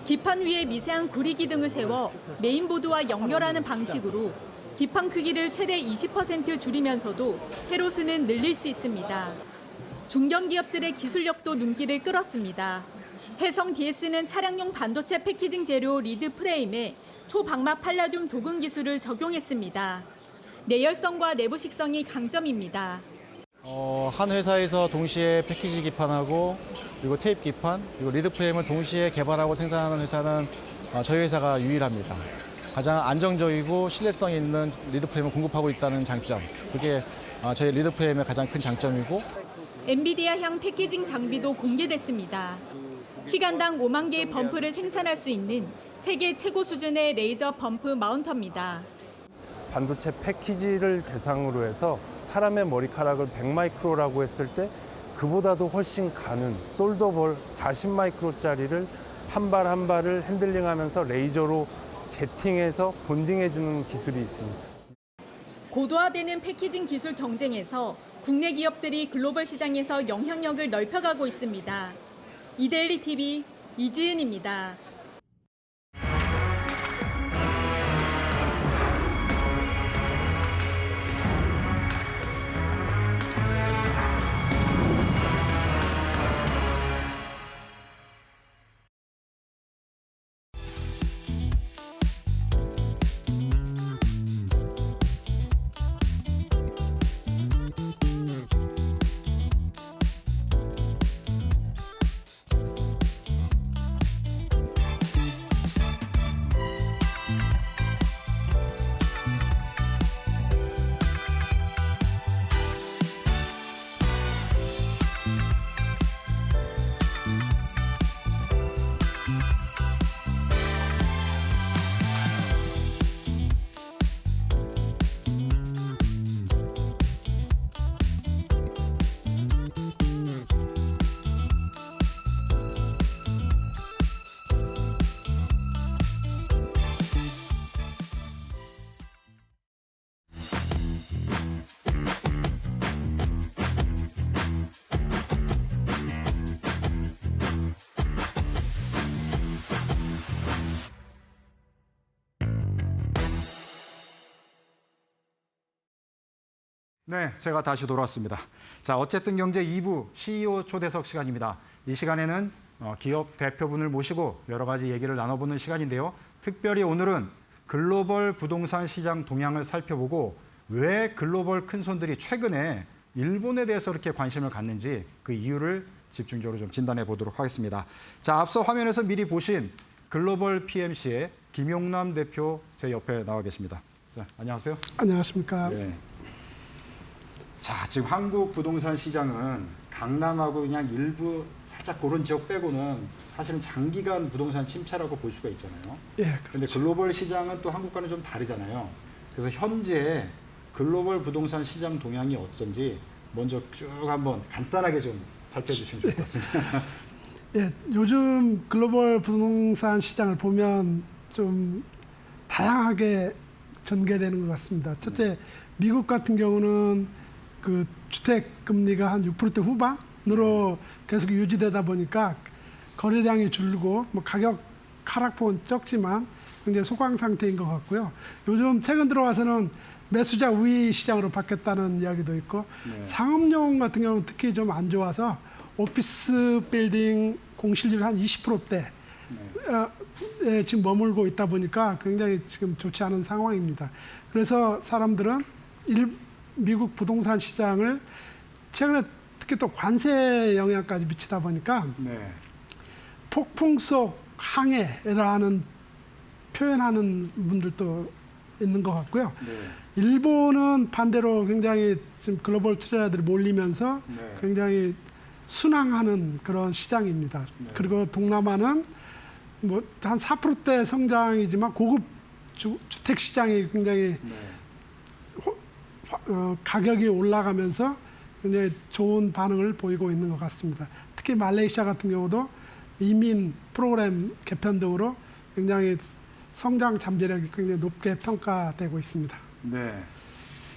E: 기판 위에 미세한 구리기 등을 세워 메인보드와 연결하는 방식으로 기판 크기를 최대 20% 줄이면서도 회로수는 늘릴 수 있습니다. 중견기업들의 기술력도 눈길을 끌었습니다. 해성 DS는 차량용 반도체 패키징 재료 리드 프레임에 초방막 팔라듐 도금 기술을 적용했습니다. 내열성과 내부식성이 강점입니다.
G: 한 회사에서 동시에 패키지 기판하고 그리고 테이프 기판 그리고 리드 프레임을 동시에 개발하고 생산하는 회사는 저희 회사가 유일합니다. 가장 안정적이고 신뢰성 있는 리드 프레임을 공급하고 있다는 장점, 그게 저희 리드 프레임의 가장 큰 장점이고,
E: 엔비디아향 패키징 장비도 공개됐습니다. 시간당 5만 개의 범프를 생산할 수 있는 세계 최고 수준의 레이저 범프 마운터입니다.
H: 반도체 패키지를 대상으로 해서 사람의 머리카락을 100마이크로라고 했을 때 그보다도 훨씬 가는 솔더볼 40마이크로짜리를 한 발 한 발을 핸들링하면서 레이저로 제팅해서 본딩해주는 기술이 있습니다.
E: 고도화되는 패키징 기술 경쟁에서 국내 기업들이 글로벌 시장에서 영향력을 넓혀가고 있습니다. 이데일리 TV 이지은입니다.
A: 네, 제가 다시 돌아왔습니다. 자, 어쨌든 경제 2부 CEO 초대석 시간입니다. 이 시간에는 기업 대표분을 모시고 여러 가지 얘기를 나눠보는 시간인데요. 특별히 오늘은 글로벌 부동산 시장 동향을 살펴보고 왜 글로벌 큰손들이 최근에 일본에 대해서 이렇게 관심을 갖는지 그 이유를 집중적으로 좀 진단해 보도록 하겠습니다. 자, 앞서 화면에서 미리 보신 글로벌 PMC의 김용남 대표 제 옆에 나와 계십니다. 자, 안녕하세요.
I: 안녕하십니까.
A: 네. 자, 지금 한국 부동산 시장은 강남하고 그냥 일부 살짝 그런 지역 빼고는 사실은 장기간 부동산 침체라고 볼 수가 있잖아요.
I: 예,
A: 그런데 글로벌 시장은 또 한국과는 좀 다르잖아요. 그래서 현재 글로벌 부동산 시장 동향이 어떤지 먼저 쭉 한번 간단하게 좀 살펴주시면 좋을 것 같습니다.
I: 예, 요즘 글로벌 부동산 시장을 보면 좀 다양하게 전개되는 것 같습니다. 첫째, 미국 같은 경우는 그 주택 금리가 한 6% 후반으로 계속 유지되다 보니까 거래량이 줄고 뭐 가격 하락폭은 적지만 굉장히 소강 상태인 것 같고요. 요즘 최근 들어와서는 매수자 우위 시장으로 바뀌었다는 이야기도 있고,
A: 네.
I: 상업용 같은 경우는 특히 좀 안 좋아서 오피스 빌딩 공실률 한 20%대 에 지금 머물고 있다 보니까 굉장히 지금 좋지 않은 상황입니다. 그래서 사람들은 미국 부동산 시장을 최근에 특히 또 관세 영향까지 미치다 보니까
A: 네.
I: 폭풍 속 항해라는 표현하는 분들도 있는 것 같고요.
A: 네.
I: 일본은 반대로 굉장히 지금 글로벌 투자자들이 몰리면서
A: 네.
I: 굉장히 순항하는 그런 시장입니다.
A: 네.
I: 그리고 동남아는 뭐 한 4%대 성장이지만 고급 주택 시장이 굉장히
A: 네.
I: 가격이 올라가면서 굉장히 좋은 반응을 보이고 있는 것 같습니다. 특히 말레이시아 같은 경우도 이민 프로그램 개편 등으로 굉장히 성장 잠재력이 굉장히 높게 평가되고 있습니다.
A: 네.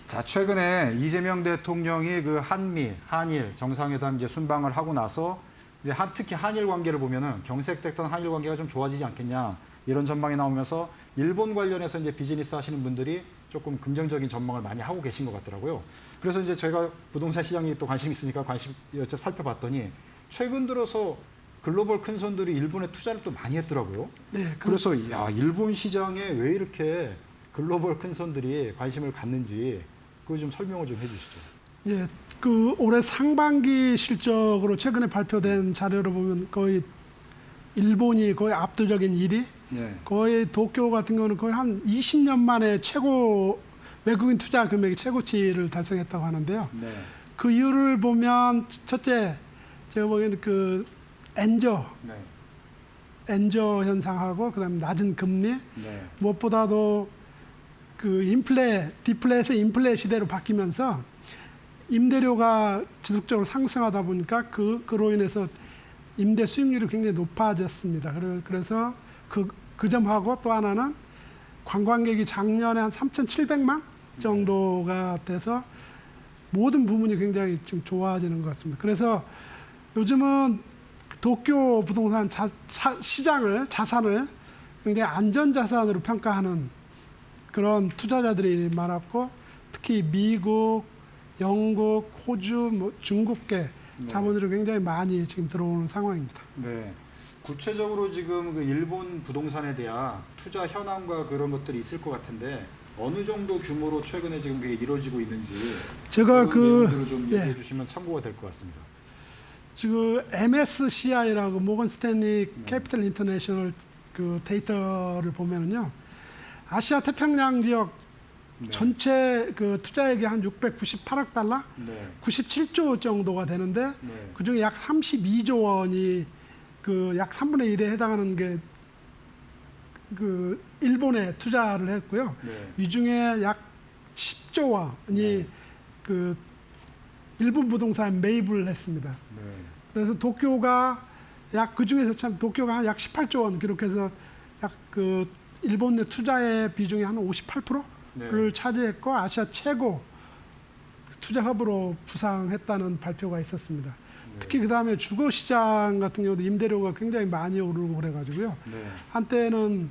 A: 자, 최근에 이재명 대통령이 그 한일 정상회담 이제 순방을 하고 나서 이제 특히 한일 관계를 보면은 경색됐던 한일 관계가 좀 좋아지지 않겠냐 이런 전망이 나오면서 일본 관련해서 이제 비즈니스 하시는 분들이 조금 긍정적인 전망을 많이 하고 계신 것 같더라고요. 그래서 이제 저희가 부동산 시장에 또 관심 있으니까 살펴봤더니 최근 들어서 글로벌 큰 손들이 일본에 투자를 또 많이 했더라고요.
I: 네,
A: 그래서 야, 일본 시장에 왜 이렇게 글로벌 큰 손들이 관심을 갖는지 그거 좀 설명을 좀 해주시죠.
I: 예, 그 올해 상반기 실적으로 최근에 발표된 자료를 보면 거의 일본이 거의 압도적인 1위,
A: 네.
I: 거의 도쿄 같은 경우는 거의 한 20년 만에 최고 외국인 투자 금액이 최고치를 달성했다고 하는데요.
A: 네.
I: 그 이유를 보면 첫째, 제가 보기에는 그 엔저 현상하고 그다음에 낮은 금리,
A: 네.
I: 무엇보다도 그 디플레에서 인플레 시대로 바뀌면서 임대료가 지속적으로 상승하다 보니까 그로 인해서 임대 수익률이 굉장히 높아졌습니다. 그래서 그 점하고 또 하나는 관광객이 작년에 한 3,700만 정도가 돼서 모든 부분이 굉장히 지금 좋아지는 것 같습니다. 그래서 요즘은 도쿄 부동산 자산을 굉장히 안전자산으로 평가하는 그런 투자자들이 많았고 특히 미국, 영국, 호주, 중국계 자본들이 굉장히 많이 지금 들어오는 상황입니다.
A: 네. 구체적으로 지금 그 일본 부동산에 대한 투자 현황과 그런 것들이 있을 것 같은데 어느 정도 규모로 최근에 지금 그게 이루어지고 있는지
I: 제가
A: 그런 내용들을 좀 얘기해 주시면 참고가 될 것 같습니다.
I: 지금 MSCI라고 모건 스탠리 캐피털 인터내셔널 그 데이터를 보면은요. 아시아 태평양 지역 전체 그 투자액이 한 698억 달러, 97조 정도가 되는데 그중에 약 32조 원이 그 약 3분의 1에 해당하는 게 그 일본에 투자를 했고요. 이 중에 약 10조 원이 그 일본 부동산 매입을 했습니다. 그래서 도쿄가 그 중에서 참 도쿄가 약 18조 원 기록해서 약 그 일본 내 투자의 비중이 한 58%를 차지했고 아시아 최고 투자 허브로 부상했다는 발표가 있었습니다. 특히 그 다음에 주거 시장 같은 경우도 임대료가 굉장히 많이 오르고 그래가지고요. 한때는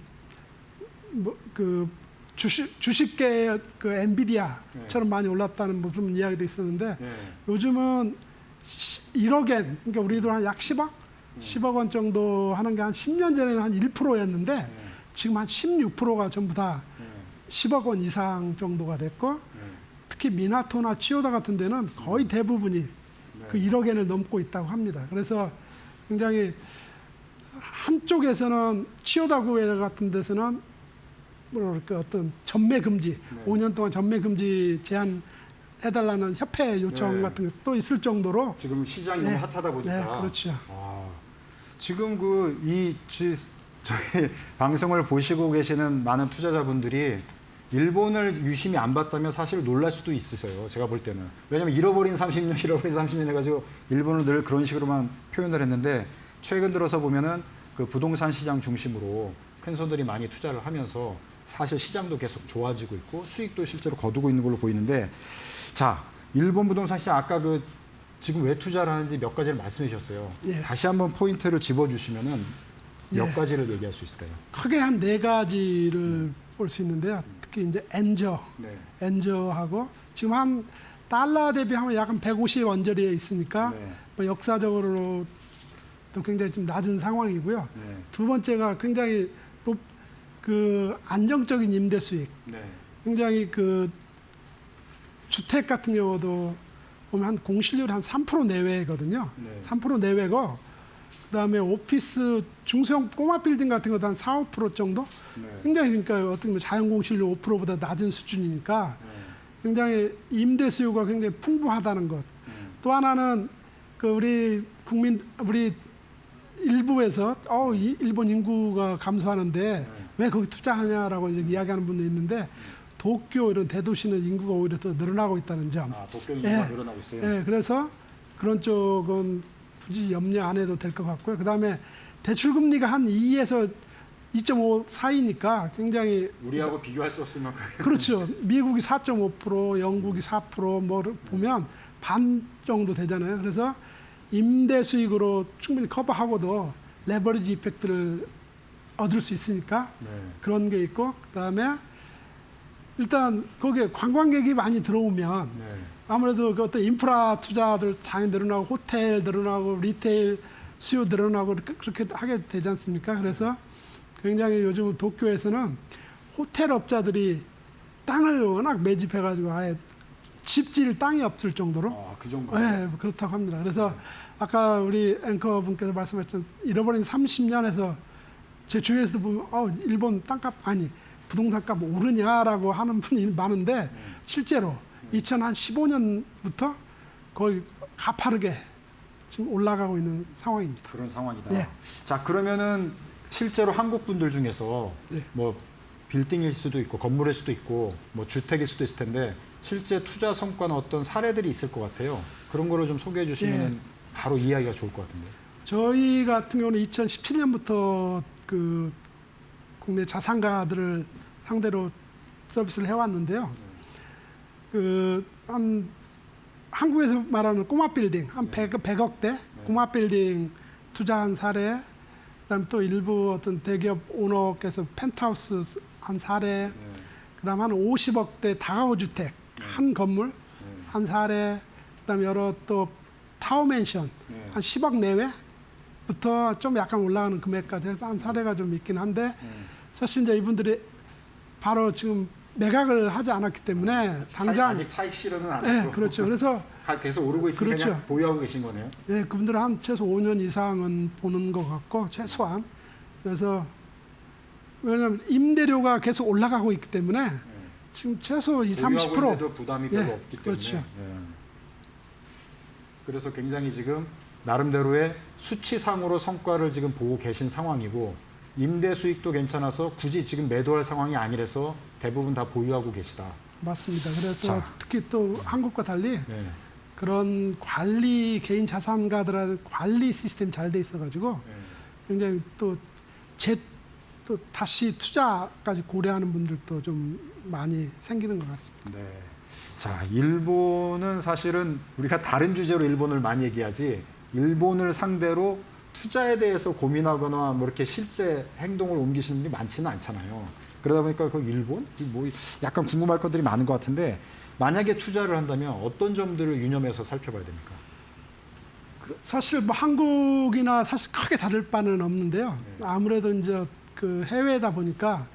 I: 뭐 그 주식계 그 엔비디아처럼 많이 올랐다는 뭐 그런 이야기도 있었는데 요즘은 1억엔 그러니까 우리들 한 약 10억 원 정도 하는 게 한 10년 전에는 한 1%였는데 지금 한 16%가 전부 다 10억 원 이상 정도가 됐고 특히 미나토나 치요다 같은 데는 거의 대부분이 그 1억엔을 넘고 있다고 합니다. 그래서 굉장히 한쪽에서는 치요다구 같은 데서는 뭐랄까 어떤 전매 금지, 5년 동안 전매 금지 제한해달라는 협회 요청 같은 게 또 있을 정도로
A: 지금 시장이 너무 핫하다 보니까.
I: 네, 그렇죠.
A: 지금 저희 방송을 보시고 계시는 많은 투자자분들이 일본을 유심히 안 봤다면 사실 놀랄 수도 있으세요. 제가 볼 때는. 왜냐하면 잃어버린 30년 해가지고 일본은 늘 그런 식으로만 표현을 했는데 최근 들어서 보면은 그 부동산 시장 중심으로 큰 손들이 많이 투자를 하면서 사실 시장도 계속 좋아지고 있고 수익도 실제로 거두고 있는 걸로 보이는데 자, 일본 부동산 시장 아까 그 지금 왜 투자를 하는지 몇 가지를 말씀해 주셨어요. 다시 한번 포인트를 집어주시면은 몇 가지를 얘기할 수 있을까요?
I: 크게 한 4가지를 볼 수 있는데요. 특히 이제 엔저하고 지금 한 달러 대비하면 약 150 언저리에 있으니까 뭐 역사적으로 또 굉장히 좀 낮은 상황이고요. 두 번째가 굉장히 또 그 안정적인 임대 수익. 굉장히 그 주택 같은 경우도 보면 한 공실률 한 3% 내외거든요. 3% 내외고 그다음에 오피스 중소형 꼬마 빌딩 같은 것도 한 4, 5% 정도? 굉장히 그러니까 어떻게 보면 자연 공실률 5%보다 낮은 수준이니까 굉장히 임대 수요가 굉장히 풍부하다는 것. 또 하나는 그 우리 일부에서 일본 인구가 감소하는데 왜 거기 투자하냐라고 이제 이야기하는 분도 있는데 도쿄 이런 대도시는 인구가 오히려 더 늘어나고 있다는 점.
A: 도쿄 인구가 늘어나고 있어요.
I: 예, 그래서 그런 쪽은 굳이 염려 안 해도 될 것 같고요. 그다음에 대출 금리가 한 2에서 2.5 사이니까 굉장히
A: 우리하고 비교할 수 없을 만큼.
I: 그렇죠. 미국이 4.5%, 영국이 4% 뭐를 보면 반 정도 되잖아요. 그래서 임대 수익으로 충분히 커버하고도 레버리지 이펙트를 얻을 수 있으니까 그런 게 있고 그다음에 일단 거기에 관광객이 많이 들어오면 아무래도 그 어떤 인프라 투자들 당연히 늘어나고 호텔 늘어나고 리테일 수요 늘어나고 그렇게 하게 되지 않습니까? 그래서 굉장히 요즘 도쿄에서는 호텔 업자들이 땅을 워낙 매집해가지고 아예 집질 땅이 없을 정도로
A: 그 정도.
I: 네, 그렇다고 합니다. 그래서 아까 우리 앵커분께서 말씀하셨던 잃어버린 30년에서 제 주위에서도 보면 일본 땅값 아니 부동산 값 오르냐라고 하는 분이 많은데 실제로 2015년부터 거의 가파르게 지금 올라가고 있는 상황입니다.
A: 그런 상황이다.
I: 네.
A: 자, 그러면은 실제로 한국 분들 중에서 뭐 빌딩일 수도 있고 건물일 수도 있고 뭐 주택일 수도 있을 텐데 실제 투자 성과는 어떤 사례들이 있을 것 같아요. 그런 거를 좀 소개해 주시면 바로 이해하기가 좋을 것 같은데.
I: 저희 같은 경우는 2017년부터 그 국내 자산가들을 상대로 서비스를 해왔는데요. 한 한국에서 말하는 꼬마 빌딩 한 100억대 꼬마 빌딩 투자한 사례, 그다음 또 일부 어떤 대기업 오너께서 펜트하우스 한 사례, 그다음 한 50억대 다가구 주택 한 건물 한 사례, 그다음 여러 또 타워맨션 한 10억 내외부터 좀 약간 올라가는 금액까지 해서 한 사례가 좀 있긴 한데 사실 이제 이분들이 바로 지금 매각을 하지 않았기 때문에 당장
A: 아직 차익 실현은 안
I: 네,
A: 했고.
I: 그렇죠. 그래서
A: 계속 오르고 있으니까
I: 그렇죠.
A: 그냥 보유하고 계신 거네요.
I: 네, 그분들은 한 최소 5년 이상은 보는 것 같고 최소한 그래서 왜냐하면 임대료가 계속 올라가고 있기 때문에 지금 최소 20, 30%
A: 보유하고 있는데도 부담이 별로 없기 때문에.
I: 그렇죠.
A: 그래서 굉장히 지금 나름대로의 수치상으로 성과를 지금 보고 계신 상황이고 임대 수익도 괜찮아서 굳이 지금 매도할 상황이 아니라서 대부분 다 보유하고 계시다.
I: 맞습니다. 그래서
A: 자.
I: 특히 또 한국과 달리
A: 네.
I: 그런 관리 개인 자산가들의 관리 시스템이 잘 돼 있어가지고 굉장히 또 다시 투자까지 고려하는 분들도 좀 많이 생기는 것 같습니다.
A: 네. 자, 일본은 사실은 우리가 다른 주제로 일본을 많이 얘기하지 일본을 상대로 투자에 대해서 고민하거나 뭐 이렇게 실제 행동을 옮기시는 분이 많지는 않잖아요. 그러다 보니까 그 일본? 뭐 약간 궁금할 것들이 많은 것 같은데 만약에 투자를 한다면 어떤 점들을 유념해서 살펴봐야 됩니까?
I: 사실 뭐 한국이나 사실 크게 다를 바는 없는데요. 아무래도 이제 그 해외다 보니까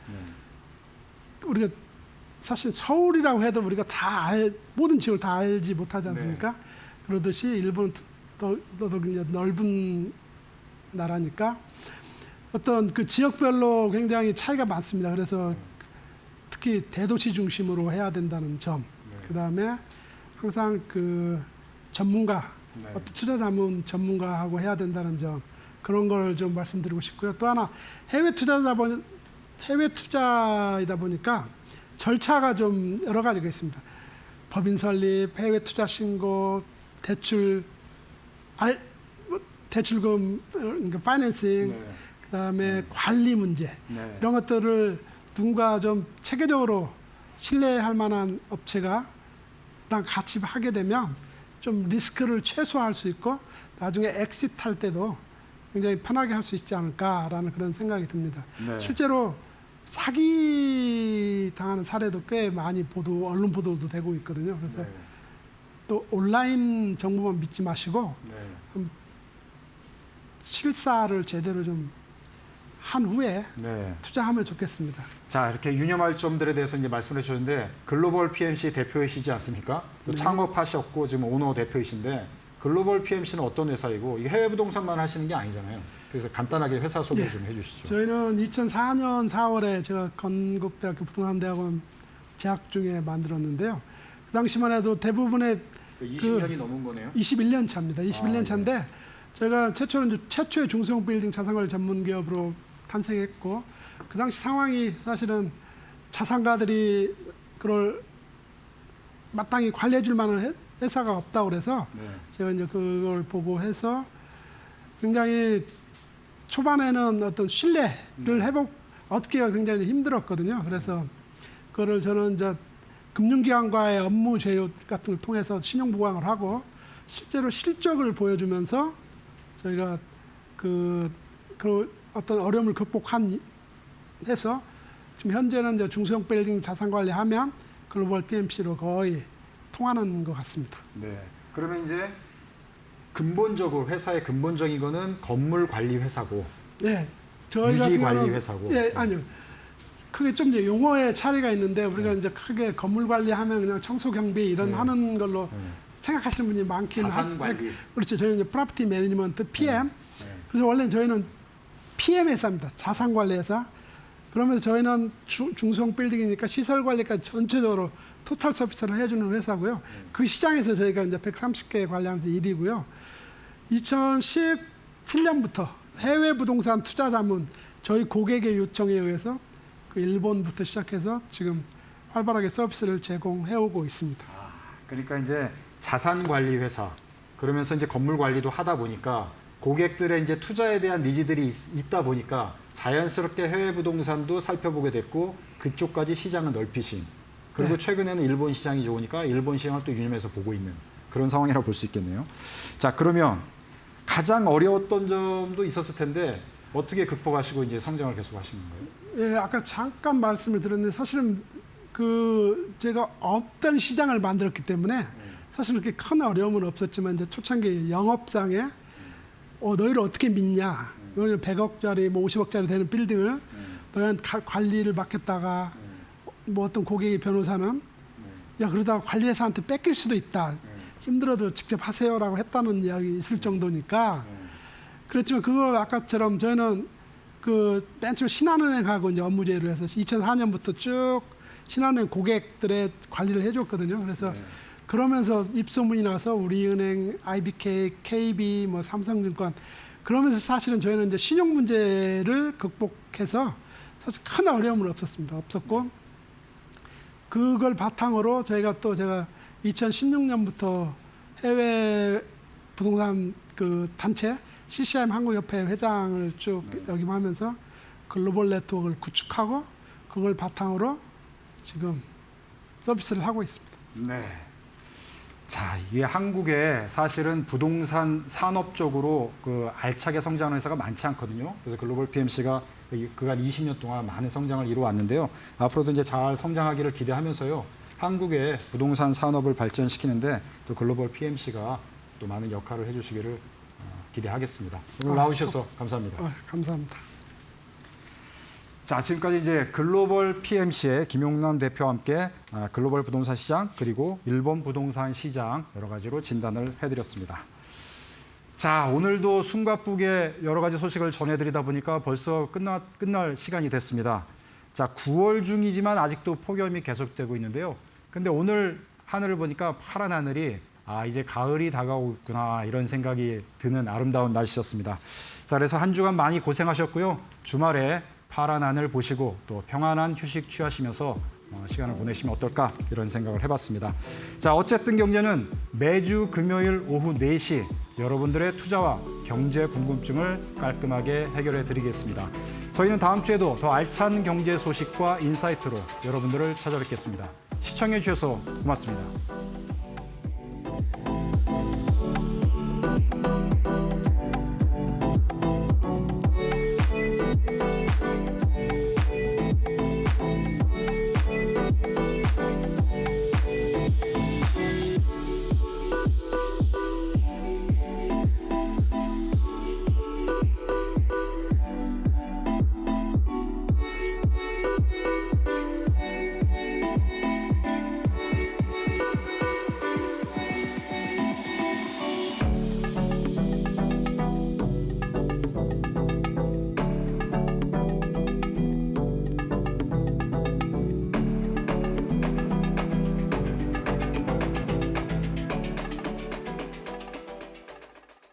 I: 우리가 사실 서울이라고 해도 우리가 모든 지역을 다 알지 못하지 않습니까? 그러듯이 일본은 더더욱 이제 넓은 나라니까 어떤 그 지역별로 굉장히 차이가 많습니다. 그래서 특히 대도시 중심으로 해야 된다는 점, 그 다음에 항상 그 전문가, 어떤 투자 자문 전문가하고 해야 된다는 점, 그런 걸 좀 말씀드리고 싶고요. 또 하나 해외 투자이다 보니까 절차가 좀 여러 가지가 있습니다. 법인 설립, 해외 투자 신고, 대출금, 그러니까 파이낸싱, 그다음에 관리 문제 이런 것들을 누군가 좀 체계적으로 신뢰할 만한 업체가랑 같이 하게 되면 좀 리스크를 최소화할 수 있고 나중에 엑시트할 때도 굉장히 편하게 할 수 있지 않을까라는 그런 생각이 듭니다. 실제로 사기 당하는 사례도 꽤 많이 언론 보도도 되고 있거든요. 그래서 또 온라인 정보만 믿지 마시고 실사를 제대로 좀 한 후에 투자하면 좋겠습니다.
A: 자, 이렇게 유념할 점들에 대해서 이제 말씀해 주셨는데 글로벌 PMC 대표이시지 않습니까? 또 창업하셨고 지금 오너 대표이신데 글로벌 PMC는 어떤 회사이고 이게 해외 부동산만 하시는 게 아니잖아요. 그래서 간단하게 회사 소개 좀 해주시죠.
I: 저희는 2004년 4월에 제가 건국대학교 부동산대학원 재학 중에 만들었는데요. 그 당시만 해도 대부분의
A: 20년이 넘은 거네요.
I: 21년 차입니다. 21년 차인데 저희가 최초의 중소형 빌딩 자산관리 전문 기업으로 탄생했고 그 당시 상황이 사실은 자산가들이 그걸 마땅히 관리해 줄 만한 회사가 없다고 그래서 제가 이제 그걸 보고 해서 굉장히 초반에는 어떤 신뢰를 얻기가 굉장히 힘들었거든요. 그래서 그거를 저는 이제 금융기관과의 업무 제휴 같은 걸 통해서 신용 보강을 하고 실제로 실적을 보여주면서 저희가 그 어떤 어려움을 해서 지금 현재는 이제 중소형 빌딩 자산 관리하면 글로벌 PMC로 거의 통하는 것 같습니다.
A: 네. 그러면 이제 근본적으로 회사의 근본적인 거는 건물 관리 회사고,
I: 네, 저희
A: 유지
I: 같은
A: 관리
I: 경우는
A: 회사고.
I: 예, 아니요. 크게 좀 이제 용어의 차이가 있는데 우리가 이제 크게 건물 관리하면 그냥 청소 경비 이런 하는 걸로 생각하시는 분이 많긴
A: 자산 관리.
I: 그렇죠. 저희는 이제 프로퍼티 매니지먼트 PM. 그래서 원래 저희는 PM 회사입니다. 자산 관리 회사. 그러면서 저희는 중소형 빌딩이니까 시설 관리까지 전체적으로 토탈 서비스를 해주는 회사고요. 그 시장에서 저희가 이제 130개 관리하면서 1위고요. 2017년부터 해외 부동산 투자 자문 저희 고객의 요청에 의해서 그 일본부터 시작해서 지금 활발하게 서비스를 제공해 오고 있습니다.
A: 그러니까 이제 자산 관리 회사 그러면서 이제 건물 관리도 하다 보니까 고객들의 이제 투자에 대한 니즈들이 있다 보니까 자연스럽게 해외 부동산도 살펴보게 됐고 그쪽까지 시장을 넓히신 그리고 최근에는 일본 시장이 좋으니까 일본 시장을 또 유념해서 보고 있는 그런 상황이라고 볼 수 있겠네요. 자, 그러면 가장 어려웠던 점도 있었을 텐데 어떻게 극복하시고 이제 성장을 계속하시는 거예요?
I: 예, 아까 잠깐 말씀을 드렸는데 사실은 그 제가 없던 시장을 만들었기 때문에 사실 그렇게 큰 어려움은 없었지만 이제 초창기 영업상에 너희를 어떻게 믿냐? 너희는 100억짜리, 뭐 50억짜리 되는 빌딩을 너희한테 관리를 맡겼다가 뭐 어떤 고객의 변호사는 야 그러다가 관리회사한테 뺏길 수도 있다. 힘들어도 직접 하세요라고 했다는 이야기 있을 정도니까 그렇지만 그거 아까처럼 저희는 그 맨 처음 신한은행하고 이제 업무 제휴를 해서 2004년부터 쭉 신한은행 고객들의 관리를 해줬거든요. 그래서 그러면서 입소문이 나서 우리은행, IBK, KB, 뭐 삼성증권 그러면서 사실은 저희는 이제 신용 문제를 극복해서 사실 큰 어려움은 없었고 그걸 바탕으로 제가 2016년부터 해외 부동산 그 단체 CCM 한국협회 회장을 쭉 역임하면서 글로벌 네트워크를 구축하고 그걸 바탕으로 지금 서비스를 하고 있습니다.
A: 네. 자, 이게 한국에 사실은 부동산 산업 쪽으로 그 알차게 성장하는 회사가 많지 않거든요. 그래서 글로벌 PMC가 그간 20년 동안 많은 성장을 이루어왔는데요. 앞으로도 이제 잘 성장하기를 기대하면서요. 한국의 부동산 산업을 발전시키는데 또 글로벌 PMC가 또 많은 역할을 해주시기를 기대하겠습니다. 오늘 나오셔서 감사합니다.
I: 감사합니다.
A: 자, 지금까지 이제 글로벌 PMC의 김용남 대표와 함께 글로벌 부동산 시장 그리고 일본 부동산 시장 여러 가지로 진단을 해드렸습니다. 자, 오늘도 숨가쁘게 여러 가지 소식을 전해드리다 보니까 벌써 끝날 시간이 됐습니다. 자, 9월 중이지만 아직도 폭염이 계속되고 있는데요. 근데 오늘 하늘을 보니까 파란 하늘이 이제 가을이 다가오고 있구나 이런 생각이 드는 아름다운 날씨였습니다. 자, 그래서 한 주간 많이 고생하셨고요. 주말에 파란 하늘 보시고 또 평안한 휴식 취하시면서 시간을 보내시면 어떨까 이런 생각을 해봤습니다. 자, 어쨌든 경제는 매주 금요일 오후 4시 여러분들의 투자와 경제 궁금증을 깔끔하게 해결해 드리겠습니다. 저희는 다음 주에도 더 알찬 경제 소식과 인사이트로 여러분들을 찾아뵙겠습니다. 시청해 주셔서 고맙습니다.